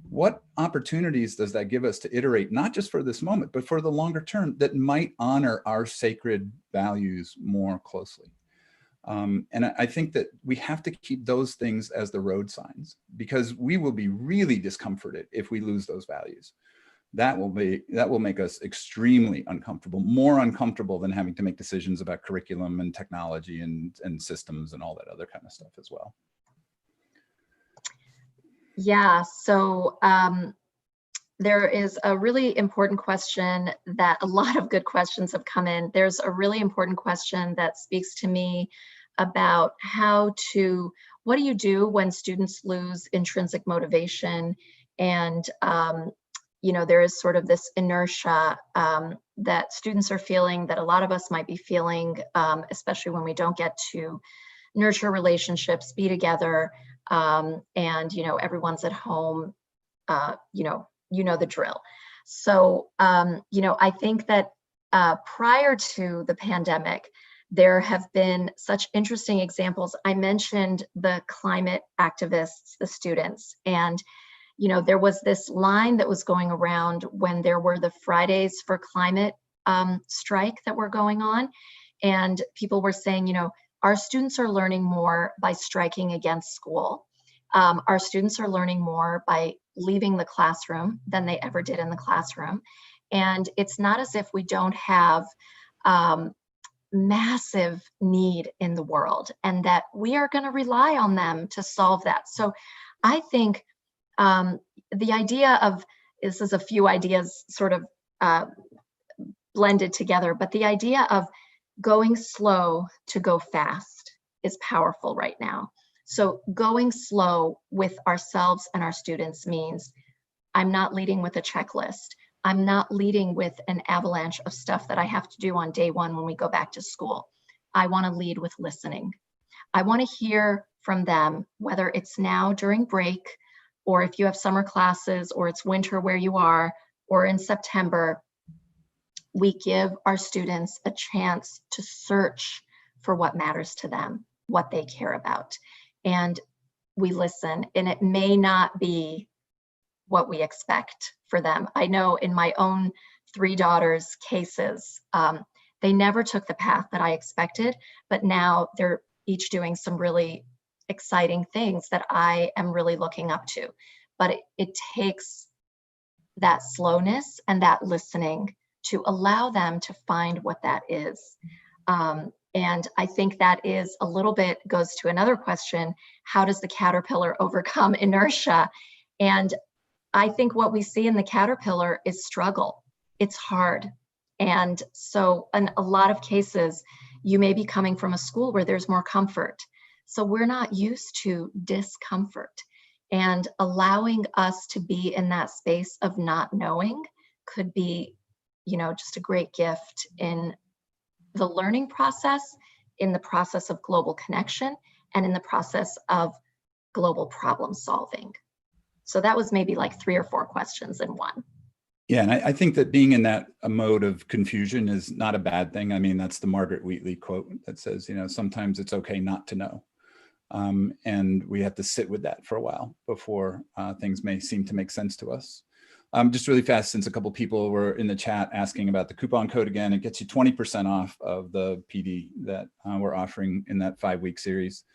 What opportunities does that give us to iterate, not just for this moment, but for the longer term, that might honor our sacred values more closely? And I think that we have to keep those things as the road signs, because we will be really discomforted if we lose those values. That will make us extremely uncomfortable, more uncomfortable than having to make decisions about curriculum and technology and systems and all that other kind of stuff as well. Yeah, so there is a really important question that a lot of good questions have come in. There's a really important question that speaks to me about what do you do when students lose intrinsic motivation? And, you know, there is sort of this inertia that students are feeling, that a lot of us might be feeling, especially when we don't get to nurture relationships, be together, and, you know, everyone's at home, you know the drill. So, you know, I think that prior to the pandemic, there have been such interesting examples. I mentioned the climate activists, the students, and, you know, there was this line that was going around when there were the Fridays for Climate strike that were going on. And people were saying, you know, our students are learning more by striking against school. Our students are learning more by leaving the classroom than they ever did in the classroom. And it's not as if we don't have massive need in the world, and that we are going to rely on them to solve that. So I think the idea of, this is a few ideas sort of blended together, but the idea of going slow to go fast is powerful right now. So going slow with ourselves and our students means I'm not leading with a checklist. I'm not leading with an avalanche of stuff that I have to do on day one when we go back to school. I want to lead with listening. I want to hear from them, whether it's now during break, or if you have summer classes, or it's winter where you are, or in September. We give our students a chance to search for what matters to them, what they care about. And we listen, and it may not be what we expect for them. I know in my own 3 daughters' cases, they never took the path that I expected, but now they're each doing some really exciting things that I am really looking up to. But it takes that slowness and that listening to allow them to find what that is. And I think that is a little bit, goes to another question: how does the caterpillar overcome inertia? And I think what we see in the caterpillar is struggle. It's hard. And so in a lot of cases, you may be coming from a school where there's more comfort. So we're not used to discomfort. And allowing us to be in that space of not knowing could be, just a great gift in the learning process, in the process of global connection, and in the process of global problem solving. So that was maybe like 3 or 4 questions in one. Yeah, and I think that being in that mode of confusion is not a bad thing. I mean, that's the Margaret Wheatley quote that says, sometimes it's okay not to know. And we have to sit with that for a while before things may seem to make sense to us. Just really fast, since a couple people were in the chat asking about the coupon code again, it gets you 20% off of the PD that we're offering in that 5-week series.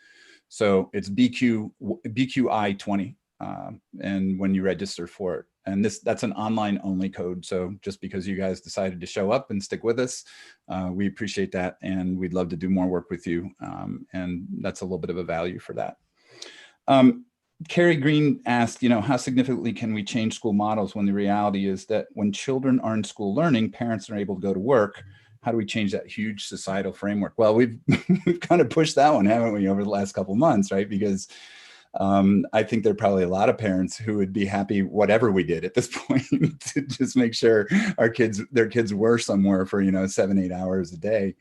So it's BQI20, and when you register for it. And that's an online only code. So just because you guys decided to show up and stick with us, we appreciate that. And we'd love to do more work with you. And that's a little bit of a value for that. Carrie Green asked, how significantly can we change school models when the reality is that when children are in school learning, parents are able to go to work? How do we change that huge societal framework? Well, we've kind of pushed that one, haven't we, over the last couple of months, right? Because I think there are probably a lot of parents who would be happy whatever we did at this point to just make sure their kids were somewhere for 7-8 hours a day.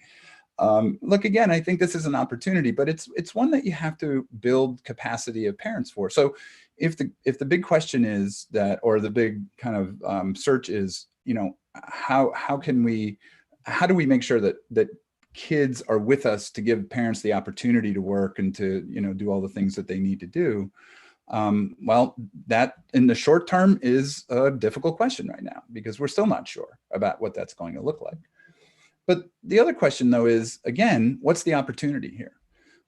Look, again, I think this is an opportunity, but it's one that you have to build capacity of parents for. So if the big question is that, or the big kind of search is, how do we make sure that kids are with us to give parents the opportunity to work and to do all the things that they need to do? Well, that in the short term is a difficult question right now, because we're still not sure about what that's going to look like. But the other question, though, is, again, what's the opportunity here?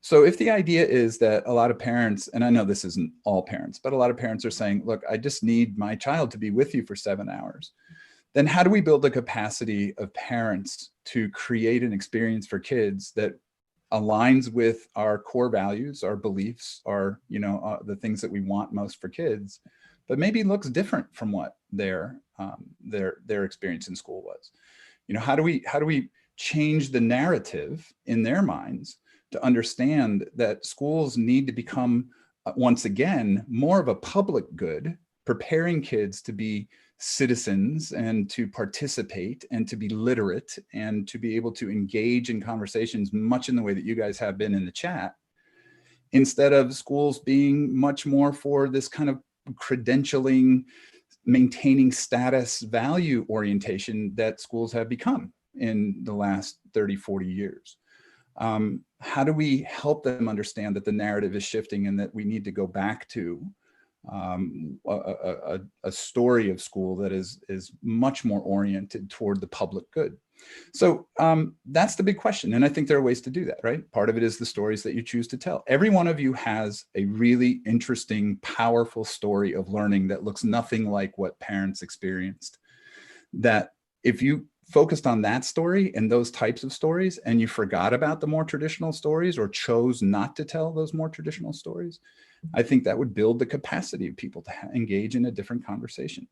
So if the idea is that a lot of parents, and I know this isn't all parents, but a lot of parents are saying, look, I just need my child to be with you for 7 hours, then how do we build the capacity of parents to create an experience for kids that aligns with our core values, our beliefs, our, the things that we want most for kids, but maybe looks different from what their experience in school was? How do we change the narrative in their minds to understand that schools need to become, once again, more of a public good, preparing kids to be citizens and to participate and to be literate and to be able to engage in conversations much in the way that you guys have been in the chat, instead of schools being much more for this kind of credentialing, maintaining status value orientation that schools have become in the last 30, 40 years. How do we help them understand that the narrative is shifting and that we need to go back to a story of school that is much more oriented toward the public good? So that's the big question. And I think there are ways to do that, right? Part of it is the stories that you choose to tell. Every one of you has a really interesting, powerful story of learning that looks nothing like what parents experienced. That if you focused on that story and those types of stories, and you forgot about the more traditional stories or chose not to tell those more traditional stories, I think that would build the capacity of people to engage in a different conversation.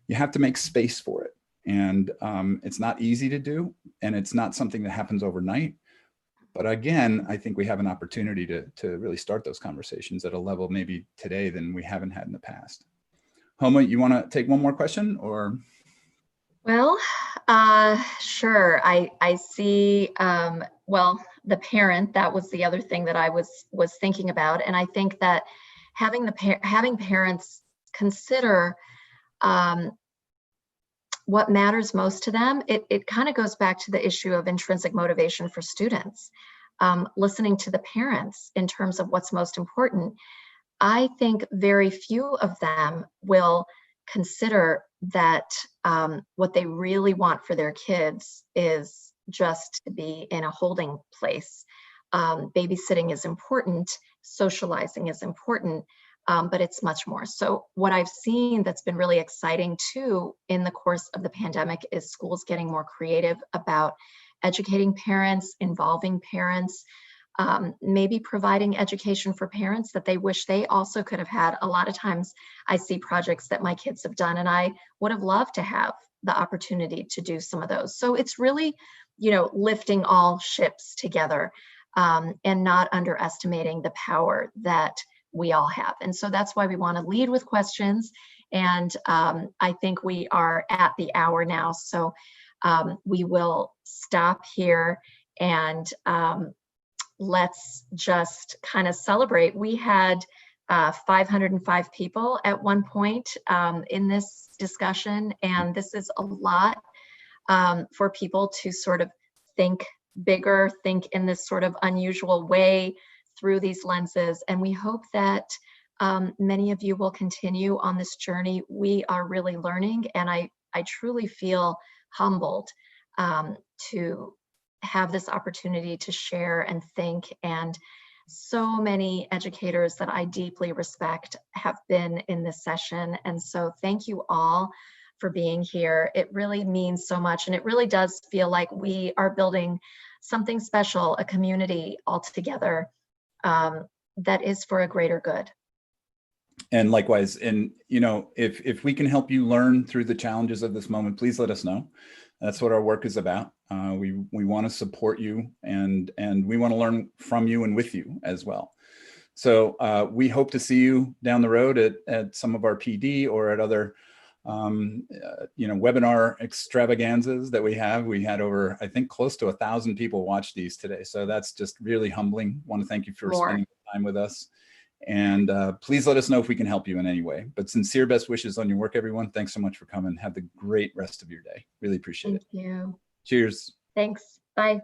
You have to make space for it. And it's not easy to do, and it's not something that happens overnight. But again, I think we have an opportunity to really start those conversations at a level maybe today than we haven't had in the past. Homa, you want to take one more question, or? Well, sure. I see, well, the parent, that was the other thing that I was thinking about. And I think that having parents consider what matters most to them, it kind of goes back to the issue of intrinsic motivation for students. Listening to the parents in terms of what's most important. I think very few of them will consider that what they really want for their kids is just to be in a holding place. Babysitting is important, socializing is important, but it's much more. So what I've seen that's been really exciting too in the course of the pandemic is schools getting more creative about educating parents, involving parents, maybe providing education for parents that they wish they also could have had. A lot of times I see projects that my kids have done and I would have loved to have the opportunity to do some of those. So it's really, lifting all ships together and not underestimating the power that we all have. And so that's why we want to lead with questions. And I think we are at the hour now. So we will stop here and let's just kind of celebrate. We had 505 people at one point in this discussion, and this is a lot for people to sort of think bigger, think in this sort of unusual way through these lenses. And we hope that many of you will continue on this journey. We are really learning, and I truly feel humbled to have this opportunity to share and think. And so many educators that I deeply respect have been in this session. And so thank you all for being here. It really means so much. And it really does feel like we are building something special, a community all together that is for a greater good. And likewise, and if we can help you learn through the challenges of this moment, please let us know. That's what our work is about. We want to support you, and we want to learn from you and with you as well. So we hope to see you down the road at some of our PD or at other webinar extravaganzas that we have. We had over, I think, close to 1,000 people watch these today. So that's just really humbling. Want to thank you for spending time with us. And please let us know if we can help you in any way. But sincere best wishes on your work, everyone. Thanks so much for coming. Have the great rest of your day. Really appreciate it. Thank you. Cheers. Thanks. Bye.